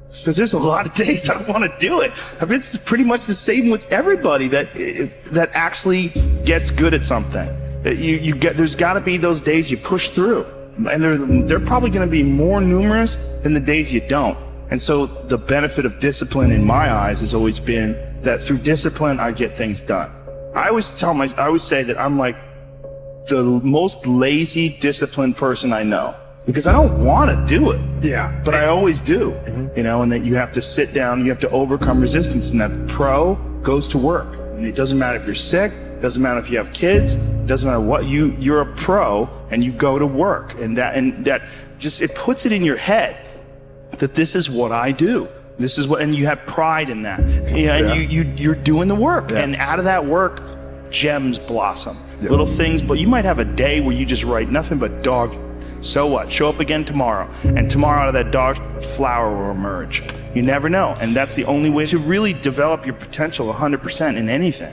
Because there's a lot of days I don't want to do it. It's pretty much the same with everybody that actually gets good at something. There's got to be those days you push through, and they're probably going to be more numerous than the days you don't. And so the benefit of discipline, in my eyes, has always been that through discipline I get things done. I always say that I'm the most lazy, disciplined person I know. Because I don't want to do it. Yeah. But I always do. Mm-hmm. And that you have to sit down, you have to overcome resistance, and that pro goes to work. And it doesn't matter if you're sick, it doesn't matter if you have kids, it doesn't matter what, you're a pro and you go to work. And that just, it puts it in your head that this is what I do. This is what, and you have pride in that. And you're doing the work. Yeah. And out of that work, gems blossom. Yeah. Little things, but you might have a day where you just write nothing but dog. So what? Show up again tomorrow, and tomorrow out of that dog, a flower will emerge. You never know, and that's the only way to really develop your potential 100% in anything.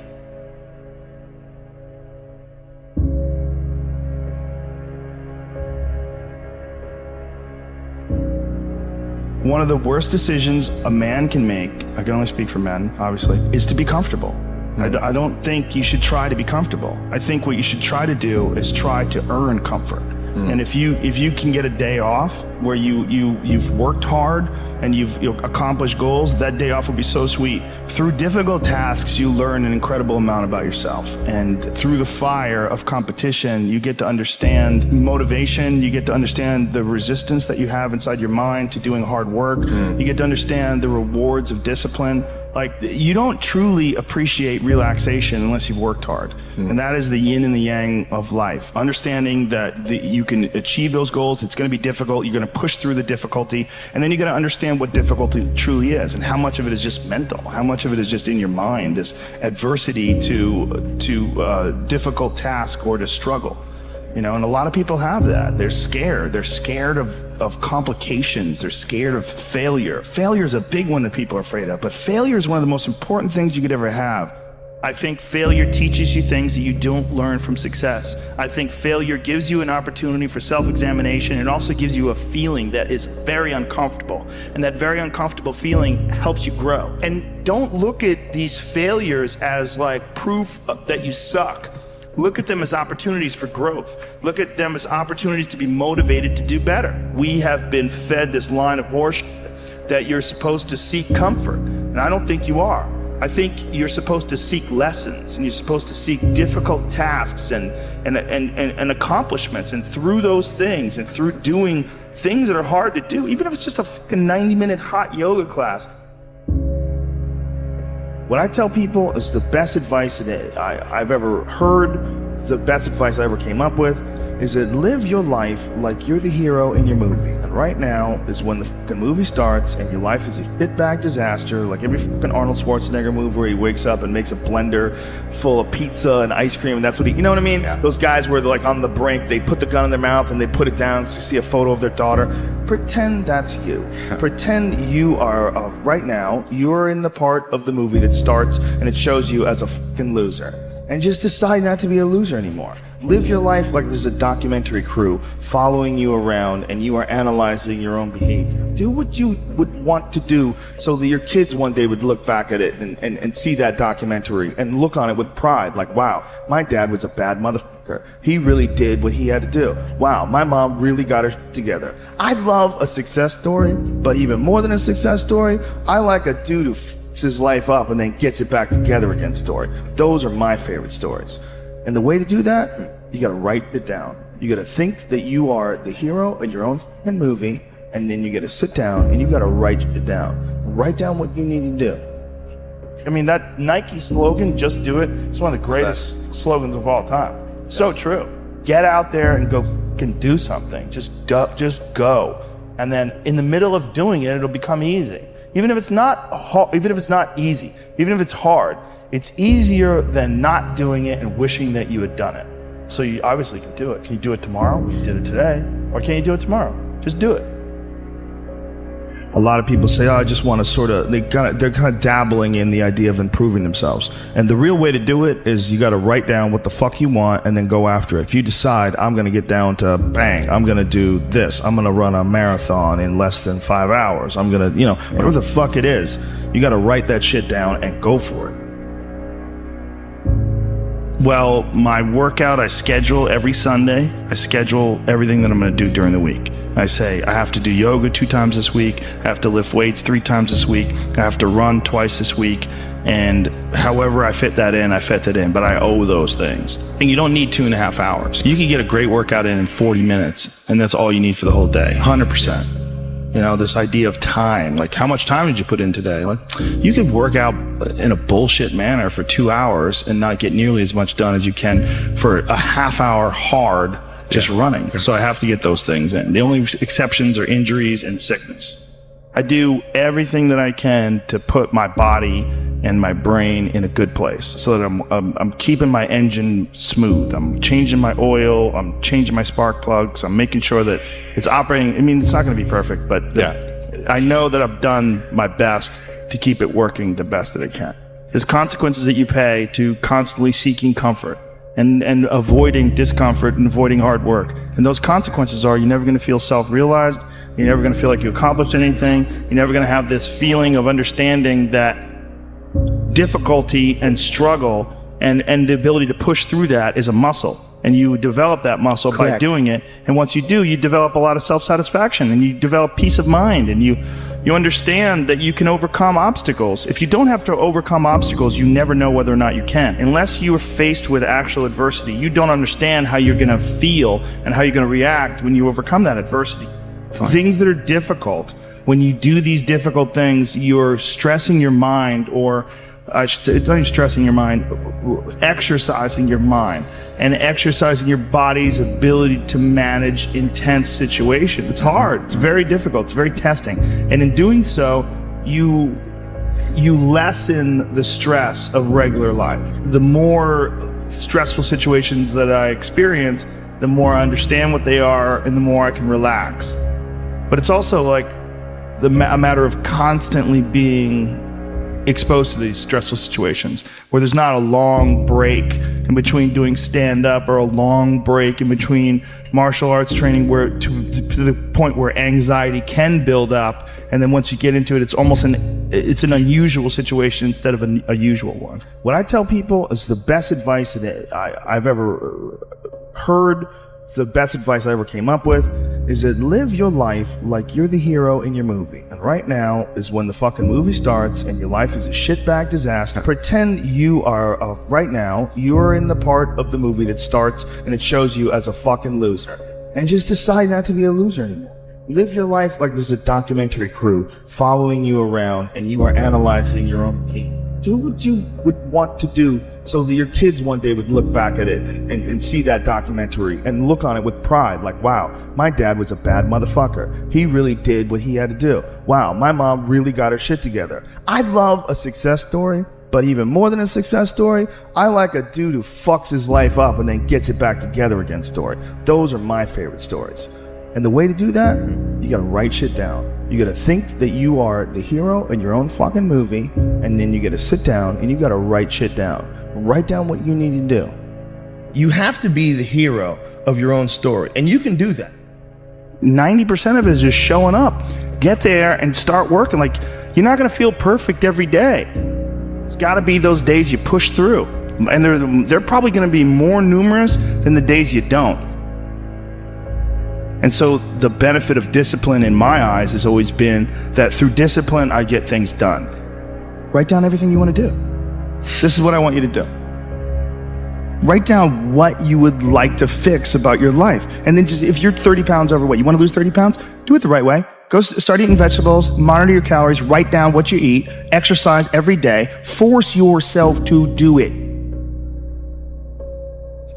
one of the worst decisions a man can make, I can only speak for men, obviously, is to be comfortable. I don't think you should try to be comfortable. I think what you should try to do is try to earn comfort. And if you can get a day off where you've worked hard and you've accomplished goals, that day off will be so sweet. Through difficult tasks, you learn an incredible amount about yourself. And through the fire of competition, you get to understand motivation. You get to understand the resistance that you have inside your mind to doing hard work. You get to understand the rewards of discipline. Like, you don't truly appreciate relaxation unless you've worked hard. And that is the yin and the yang of life. Understanding that you can achieve those goals, it's going to be difficult, you're going to push through the difficulty, and then you're going to understand what difficulty truly is and how much of it is just mental, how much of it is just in your mind, this adversity to difficult task or to struggle. You know, and a lot of people have that. They're scared. They're scared of complications. They're scared of failure. Failure is a big one that people are afraid of, but failure is one of the most important things you could ever have. I think failure teaches you things that you don't learn from success. I think failure gives you an opportunity for self-examination. It also gives you a feeling that is very uncomfortable. And that very uncomfortable feeling helps you grow. And don't look at these failures as like proof that you suck. Look at them as opportunities for growth. Look at them as opportunities to be motivated to do better. We have been fed this line of horseshit that you're supposed to seek comfort, and I don't think you are. I think you're supposed to seek lessons, and you're supposed to seek difficult tasks and accomplishments, and through those things, and through doing things that are hard to do, even if it's just a fucking 90-minute hot yoga class. What I tell people is the best advice that I've ever heard, it's the best advice I ever came up with, is that live your life like you're the hero in your movie. And right now is when the fucking movie starts and your life is a shitbag disaster, like every fucking Arnold Schwarzenegger movie where he wakes up and makes a blender full of pizza and ice cream, and that's what you know what I mean? Yeah. Those guys where they're like on the brink, they put the gun in their mouth and they put it down because you see a photo of their daughter. Pretend that's you. Pretend you are, right now, you're in the part of the movie that starts and it shows you as a fucking loser. And just decide not to be a loser anymore. Live your life like there's a documentary crew following you around and you are analyzing your own behavior. Do what you would want to do so that your kids one day would look back at it and see that documentary and look on it with pride. Like, wow, my dad was a bad motherfucker. He really did what he had to do. Wow, my mom really got her shit together. I love a success story, but even more than a success story, I like a dude who his life up and then gets it back together again story. Those are my favorite stories. And the way to do that, you gotta write it down. You gotta think that you are the hero in your own fucking movie, and then you gotta sit down and you gotta write it down. Write down what you need to do. I mean, that Nike slogan, just do it, it's one of the greatest slogans of all time. So true. Get out there and go fucking do something. Just go. And then in the middle of doing it, it'll become easy. Even if it's not easy, even if it's hard, it's easier than not doing it and wishing that you had done it. So you obviously can do it. Can you do it tomorrow? You did it today. Or can you do it tomorrow? Just do it. A lot of people say, oh, I just want to sort of, they're kind of dabbling in the idea of improving themselves. And the real way to do it is you got to write down what the fuck you want and then go after it. If you decide, I'm going to get down to bang, I'm going to do this, I'm going to run a marathon in less than 5 hours, I'm going to, whatever the fuck it is, you got to write that shit down and go for it. Well, my workout, I schedule every Sunday. I schedule everything that I'm going to do during the week. I say I have to do yoga 2 times this week. I have to lift weights 3 times this week. I have to run twice this week. And however I fit that in, I fit that in. But I owe those things. And you don't need 2.5 hours. You can get a great workout in 40 minutes. And that's all you need for the whole day. 100%. This idea of time, like how much time did you put in today? Like you could work out in a bullshit manner for 2 hours and not get nearly as much done as you can for a half hour hard just running. So I have to get those things in. The only exceptions are injuries and sickness. I do everything that I can to put my body and my brain in a good place so that I'm keeping my engine smooth. I'm changing my oil, I'm changing my spark plugs, I'm making sure that it's operating. I mean, it's not going to be perfect, but I know that I've done my best to keep it working the best that it can. There's consequences that you pay to constantly seeking comfort and avoiding discomfort and avoiding hard work. And those consequences are you're never going to feel self-realized, You're never going to feel like you accomplished anything. You're never going to have this feeling of understanding that difficulty and struggle and the ability to push through that is a muscle. And you develop that muscle by doing it. And once you do, you develop a lot of self-satisfaction, and you develop peace of mind, and you understand that you can overcome obstacles. If you don't have to overcome obstacles, you never know whether or not you can. Unless you are faced with actual adversity, you don't understand how you're going to feel and how you're going to react when you overcome that adversity. Things that are difficult, when you do these difficult things, you're stressing your mind, or I should say, not even stressing your mind, exercising your mind and exercising your body's ability to manage intense situations. It's hard. It's very difficult. It's very testing. And in doing so, you lessen the stress of regular life. The more stressful situations that I experience, the more I understand what they are and the more I can relax. But it's also like a matter of constantly being exposed to these stressful situations where there's not a long break in between doing stand-up, or a long break in between martial arts training where to the point where anxiety can build up, and then once you get into it, it's almost an unusual situation instead of a usual one. What I tell people is the best advice that I've ever heard, the best advice I ever came up with, is that live your life like you're the hero in your movie. And right now is when the fucking movie starts and your life is a shitbag disaster. Pretend you are, right now, you're in the part of the movie that starts and it shows you as a fucking loser. And just decide not to be a loser anymore. Live your life like there's a documentary crew following you around and you are analyzing your own game. Do what you would want to do so that your kids one day would look back at it and see that documentary and look on it with pride, like, wow, my dad was a bad motherfucker. He really did what he had to do. Wow, my mom really got her shit together. I love a success story, but even more than a success story, I like a dude who fucks his life up and then gets it back together again story. Those are my favorite stories. And the way to do that, you gotta write shit down. You gotta think that you are the hero in your own fucking movie, and then you gotta sit down and you gotta write shit down. Write down what you need to do. You have to be the hero of your own story, and you can do that. 90% of it is just showing up. Get there and start working. Like, you're not gonna feel perfect every day. There's gotta be those days you push through, and they're probably gonna be more numerous than the days you don't. And so the benefit of discipline in my eyes has always been that through discipline, I get things done. Write down everything you want to do. This is what I want you to do. Write down what you would like to fix about your life. And then just, if you're 30 pounds overweight, you want to lose 30 pounds? Do it the right way. Go start eating vegetables, monitor your calories, write down what you eat, exercise every day, force yourself to do it.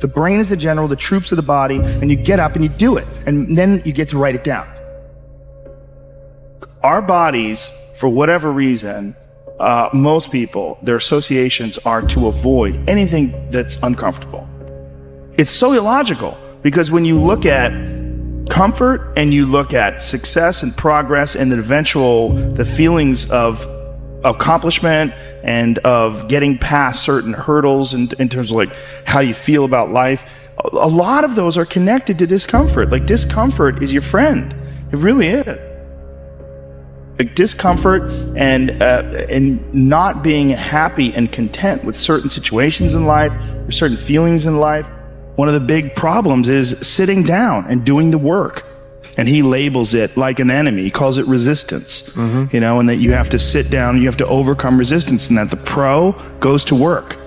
The brain is the general, the troops of the body, and you get up and you do it. And then you get to write it down. Our bodies, for whatever reason, most people, their associations are to avoid anything that's uncomfortable. It's so illogical, because when you look at comfort and you look at success and progress and the feelings of accomplishment and of getting past certain hurdles in terms of like how you feel about life, a lot of those are connected to discomfort. Like, discomfort is your friend. It really is. Like, discomfort and not being happy and content with certain situations in life or certain feelings in life. One of the big problems is sitting down and doing the work. And he labels it like an enemy. He calls it resistance, you know, and that you have to sit down, you have to overcome resistance, and that the pro goes to work.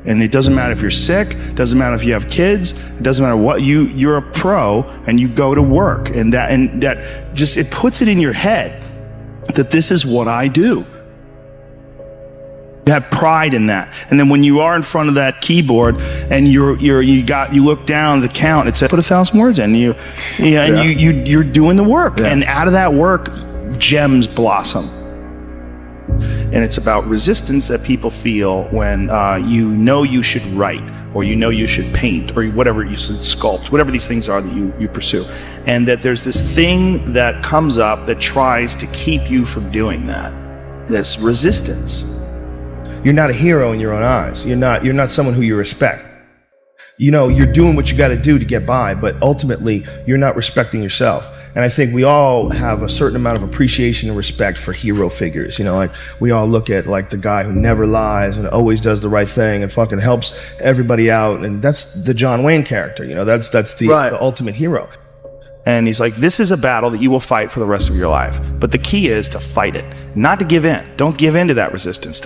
And it doesn't matter if you're sick, it doesn't matter if you have kids, it doesn't matter what, you're a pro and you go to work. And that just, it puts it in your head that this is what I do. You have pride in that. And then when you are in front of that keyboard and you look down the count, it says put 1,000 words in. You're doing the work, and out of that work, gems blossom. And it's about resistance that people feel when you should write, or you should paint, or whatever you should sculpt, whatever these things are that you pursue. And that there's this thing that comes up that tries to keep you from doing that. This resistance. You're not a hero in your own eyes. You're not someone who you respect. You know, you're doing what you got to do to get by, but ultimately, you're not respecting yourself. And I think we all have a certain amount of appreciation and respect for hero figures. You know, like we all look at like the guy who never lies and always does the right thing and fucking helps everybody out. And that's the John Wayne character. You know, that's the ultimate hero. And he's like, this is a battle that you will fight for the rest of your life. But the key is to fight it, not to give in. Don't give in to that resistance,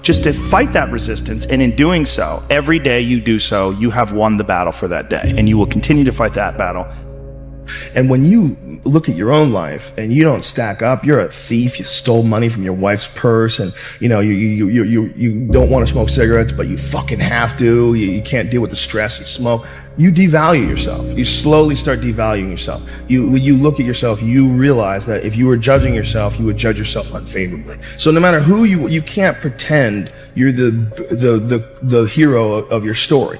just to fight that resistance. And in doing so, every day you do so, you have won the battle for that day. And you will continue to fight that battle. And when you look at your own life and you don't stack up, you're a thief, you stole money from your wife's purse, and you know, you don't want to smoke cigarettes, but you fucking have to, you can't deal with the stress, you smoke, you devalue yourself. You slowly start devaluing yourself. When you look at yourself, you realize that if you were judging yourself, you would judge yourself unfavorably. So no matter who you can't pretend you're the hero of your story.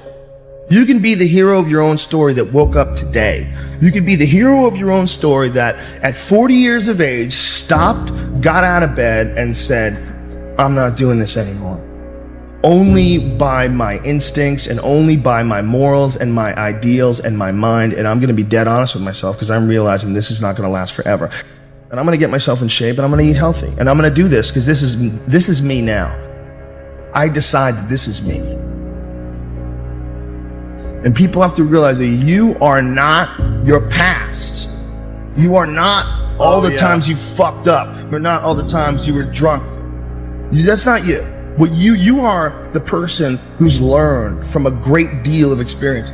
You can be the hero of your own story that woke up today. You can be the hero of your own story that at 40 years of age stopped, got out of bed and said, I'm not doing this anymore. Only by my instincts and only by my morals and my ideals and my mind. And I'm going to be dead honest with myself because I'm realizing this is not going to last forever. And I'm going to get myself in shape and I'm going to eat healthy. And I'm going to do this because this is me now. I decide that this is me. And people have to realize that you are not your past. You are not all the times you fucked up. You're not all the times you were drunk. That's not you. What you are the person who's learned from a great deal of experience.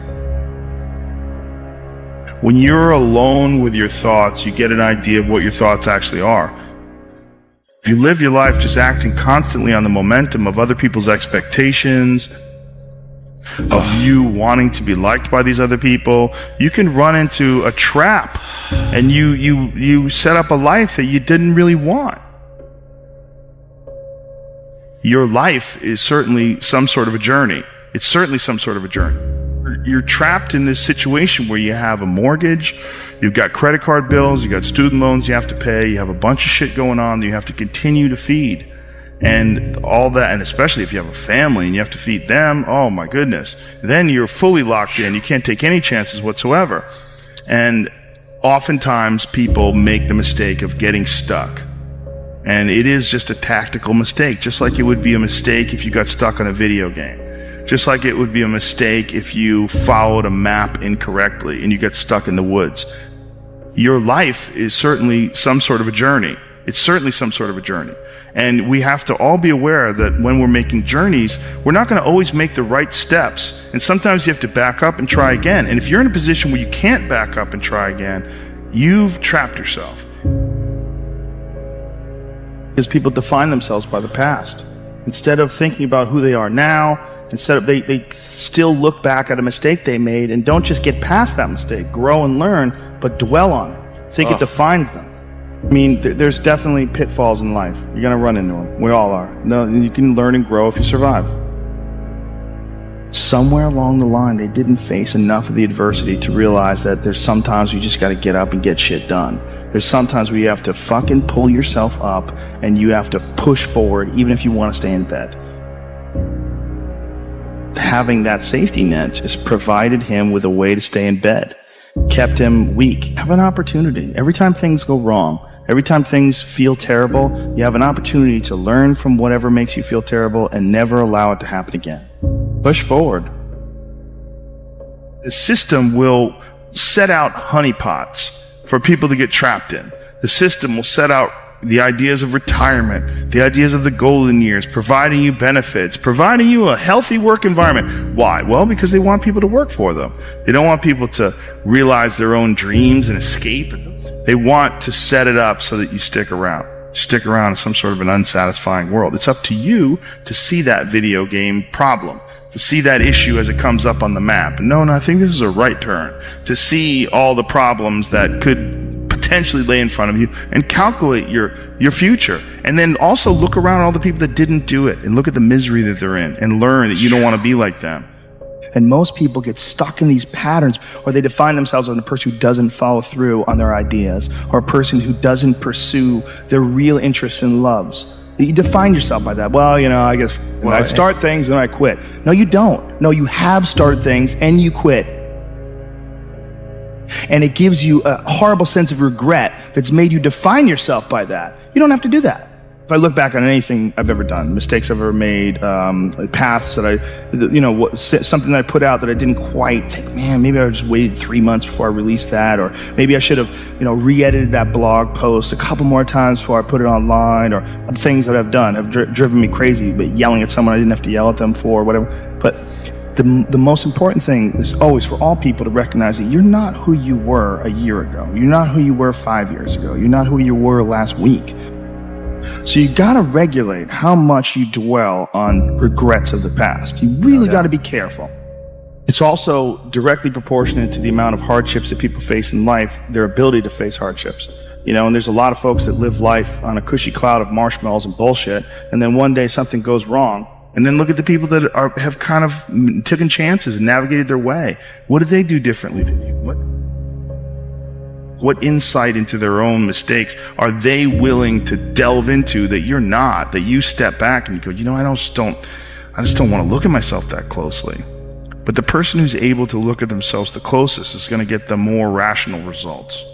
When you're alone with your thoughts, you get an idea of what your thoughts actually are. If you live your life just acting constantly on the momentum of other people's expectations, of you wanting to be liked by these other people, you can run into a trap and you set up a life that you didn't really want. Your life is certainly some sort of a journey. It's certainly some sort of a journey. You're trapped in this situation where you have a mortgage, you've got credit card bills, you've got student loans you have to pay, you have a bunch of shit going on that you have to continue to feed. And all that, and especially if you have a family and you have to feed them, oh my goodness. Then you're fully locked in. You can't take any chances whatsoever. And oftentimes people make the mistake of getting stuck. And it is just a tactical mistake, just like it would be a mistake if you got stuck on a video game. Just like it would be a mistake if you followed a map incorrectly and you get stuck in the woods. Your life is certainly some sort of a journey. It's certainly some sort of a journey. And we have to all be aware that when we're making journeys, we're not going to always make the right steps. And sometimes you have to back up and try again. And if you're in a position where you can't back up and try again, you've trapped yourself. Because people define themselves by the past. Instead of thinking about who they are now, instead of they still look back at a mistake they made and don't just get past that mistake, grow and learn, but dwell on it. Think it defines them. I mean, there's definitely pitfalls in life. You're gonna run into them. We all are. No, you can learn and grow if you survive. Somewhere along the line, they didn't face enough of the adversity to realize that there's sometimes you just gotta get up and get shit done. There's sometimes where you have to fucking pull yourself up and you have to push forward even if you want to stay in bed. Having that safety net just provided him with a way to stay in bed. Kept him weak. Have an opportunity. Every time things go wrong, every time things feel terrible, you have an opportunity to learn from whatever makes you feel terrible and never allow it to happen again. Push forward. The system will set out honeypots for people to get trapped in. The system will set out the ideas of retirement, the ideas of the golden years, providing you benefits, providing you a healthy work environment. Why? Well, because they want people to work for them. They don't want people to realize their own dreams and escape. They want to set it up so that you stick around. Stick around in some sort of an unsatisfying world. It's up to you to see that video game problem, to see that issue as it comes up on the map. No, I think this is a right turn. To see all the problems that could potentially lay in front of you and calculate your future. And then also look around at all the people that didn't do it and look at the misery that they're in and learn that you don't want to be like them. And most people get stuck in these patterns, or they define themselves as a person who doesn't follow through on their ideas, or a person who doesn't pursue their real interests and loves. You define yourself by that. Well, I guess when I start things and I quit. No, you don't. No, you have started things and you quit. and it gives you a horrible sense of regret that's made you define yourself by that. You don't have to do that. If I look back on anything I've ever done, mistakes I've ever made, paths that something that I put out that I didn't quite think, man, maybe I just waited 3 months before I released that, or maybe I should have, re-edited that blog post a couple more times before I put it online, or things that I've done have driven me crazy, but yelling at someone I didn't have to yell at them for, whatever. But the most important thing is always for all people to recognize that you're not who you were a year ago. You're not who you were 5 years ago. You're not who you were last week. So you got to regulate how much you dwell on regrets of the past. You really got to be careful. It's also directly proportionate to the amount of hardships that people face in life, their ability to face hardships. And there's a lot of folks that live life on a cushy cloud of marshmallows and bullshit, and then one day something goes wrong. And then look at the people that have kind of taken chances and navigated their way. What did they do differently than you? What insight into their own mistakes are they willing to delve into that you're not, that you step back and you go, I just don't want to look at myself that closely. But the person who's able to look at themselves the closest is going to get the more rational results.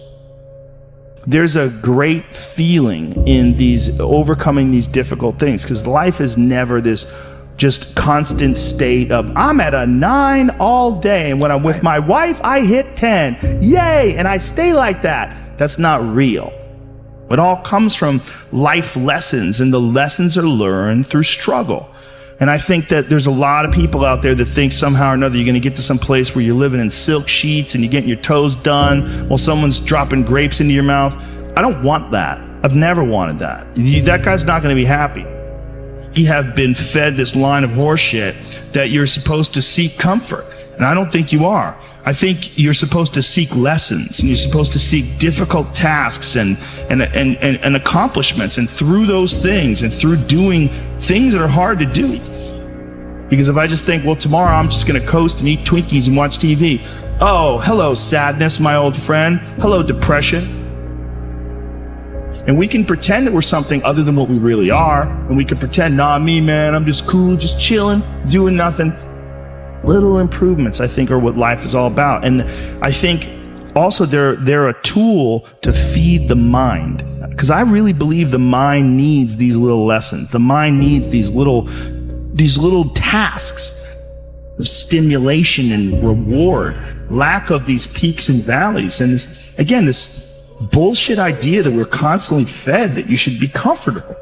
There's a great feeling in overcoming these difficult things, because life is never this just constant state of, I'm at a 9 all day, and when I'm with my wife, I hit 10. Yay! And I stay like that. That's not real. It all comes from life lessons, and the lessons are learned through struggle. And I think that there's a lot of people out there that think somehow or another you're going to get to some place where you're living in silk sheets and you're getting your toes done while someone's dropping grapes into your mouth. I don't want that. I've never wanted that. That guy's not going to be happy. You have been fed this line of horseshit that you're supposed to seek comfort. And I don't think you are. I think you're supposed to seek lessons, and you're supposed to seek difficult tasks and accomplishments. And through those things, and through doing things that are hard to do. Because if I just think, well, tomorrow I'm just going to coast and eat Twinkies and watch TV. Oh, hello, sadness, my old friend. Hello, depression. And we can pretend that we're something other than what we really are. And we can pretend, me, man, I'm just cool, just chilling, doing nothing. Little improvements, I think, are what life is all about. And I think also they're a tool to feed the mind. Because I really believe the mind needs these little lessons. The mind needs these little tasks of stimulation and reward. Lack of these peaks and valleys. And this bullshit idea that we're constantly fed that you should be comfortable.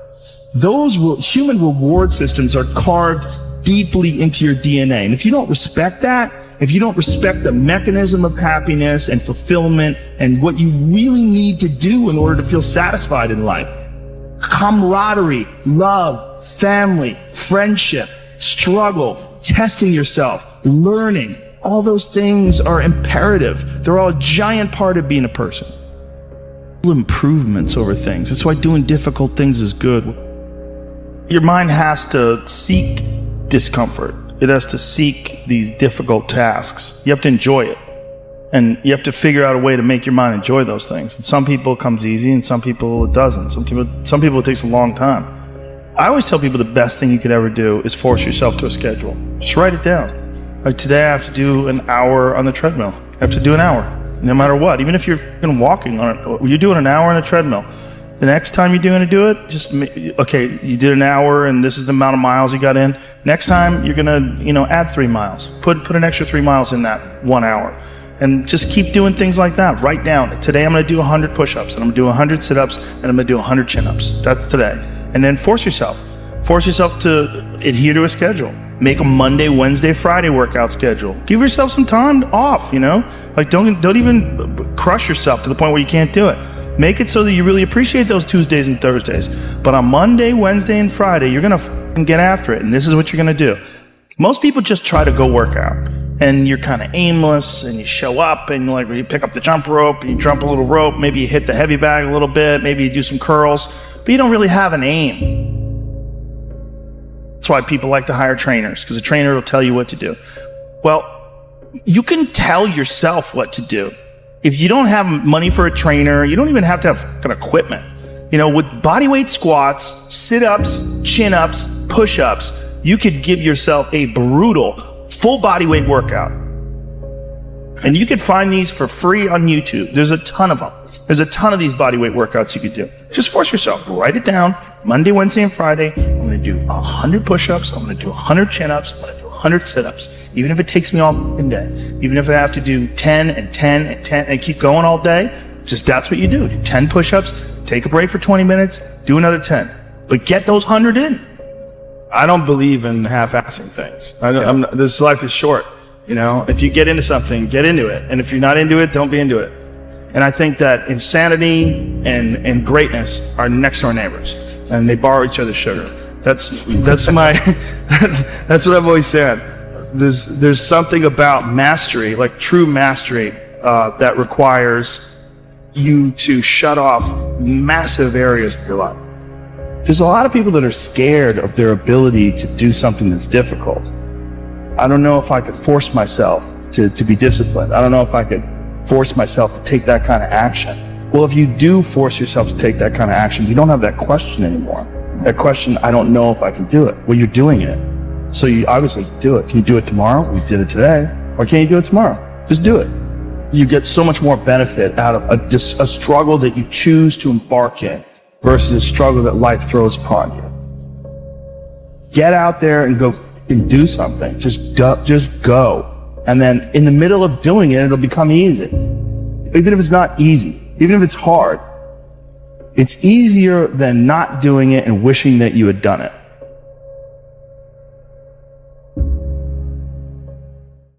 Those human reward systems are carved deeply into your DNA. And if you don't respect that, if you don't respect the mechanism of happiness and fulfillment and what you really need to do in order to feel satisfied in life, camaraderie, love, family, friendship, struggle, testing yourself, learning, all those things are imperative. They're all a giant part of being a person. Improvements over things. That's why doing difficult things is good. Your mind has to seek discomfort. It has to seek these difficult tasks. You have to enjoy it. And you have to figure out a way to make your mind enjoy those things. And some people it comes easy, and some people it doesn't. Some people it takes a long time. I always tell people the best thing you could ever do is force yourself to a schedule. Just write it down. Like today I have to do an hour on the treadmill. I have to do an hour. No matter what, even if you're walking on it, you're doing an hour on a treadmill. The next time you're going to do it, you did an hour and this is the amount of miles you got in. Next time you're going to, add 3 miles. Put an extra 3 miles in that 1 hour. And just keep doing things like that. Write down, today I'm going to do 100 push-ups, and I'm going to do 100 sit-ups, and I'm going to do 100 chin-ups. That's today. And then force yourself to adhere to a schedule. Make a Monday, Wednesday, Friday workout schedule. Give yourself some time off, Like don't even crush yourself to the point where you can't do it. Make it so that you really appreciate those Tuesdays and Thursdays. But on Monday, Wednesday, and Friday, you're going to get after it. And this is what you're going to do. Most people just try to go work out. And you're kind of aimless, and you show up, and you pick up the jump rope, and you jump a little rope, maybe you hit the heavy bag a little bit, maybe you do some curls, but you don't really have an aim. That's why people like to hire trainers, because a trainer will tell you what to do. Well, you can tell yourself what to do. If you don't have money for a trainer, you don't even have to have equipment. With bodyweight squats, sit-ups, chin-ups, push-ups, you could give yourself a brutal full body weight workout. And you can find these for free on YouTube. There's a ton of them. There's a ton of these bodyweight workouts you could do. Just force yourself. Write it down. Monday, Wednesday, and Friday, I'm going to do 100 push-ups. I'm going to do 100 chin-ups. I'm going to do 100 sit-ups. Even if it takes me all fucking day. Even if I have to do 10 and 10 and 10 and keep going all day, just that's what you do. Do 10 push-ups, take a break for 20 minutes, do another 10. But get those 100 in. I don't believe in half-assing things. This life is short. You know, if you get into something, get into it. And if you're not into it, don't be into it. And I think that insanity and greatness are next door neighbors, and they borrow each other's sugar. That's my that's what I've always said. There's something about mastery, like true mastery, that requires you to shut off massive areas of your life. There's a lot of people that are scared of their ability to do something that's difficult. I don't know if I could force myself to be disciplined. I don't know if I could force myself to take that kind of action. Well, if you do force yourself to take that kind of action, you don't have that question anymore. That question, I don't know if I can do it. Well, you're doing it. So you obviously do it. Can you do it tomorrow? We did it today. Or can you do it tomorrow? Just do it. You get so much more benefit out of a struggle that you choose to embark in versus a struggle that life throws upon you. Get out there and go and do something. Just go. And then in the middle of doing it, it'll become easy. Even if it's not easy, even if it's hard, it's easier than not doing it and wishing that you had done it.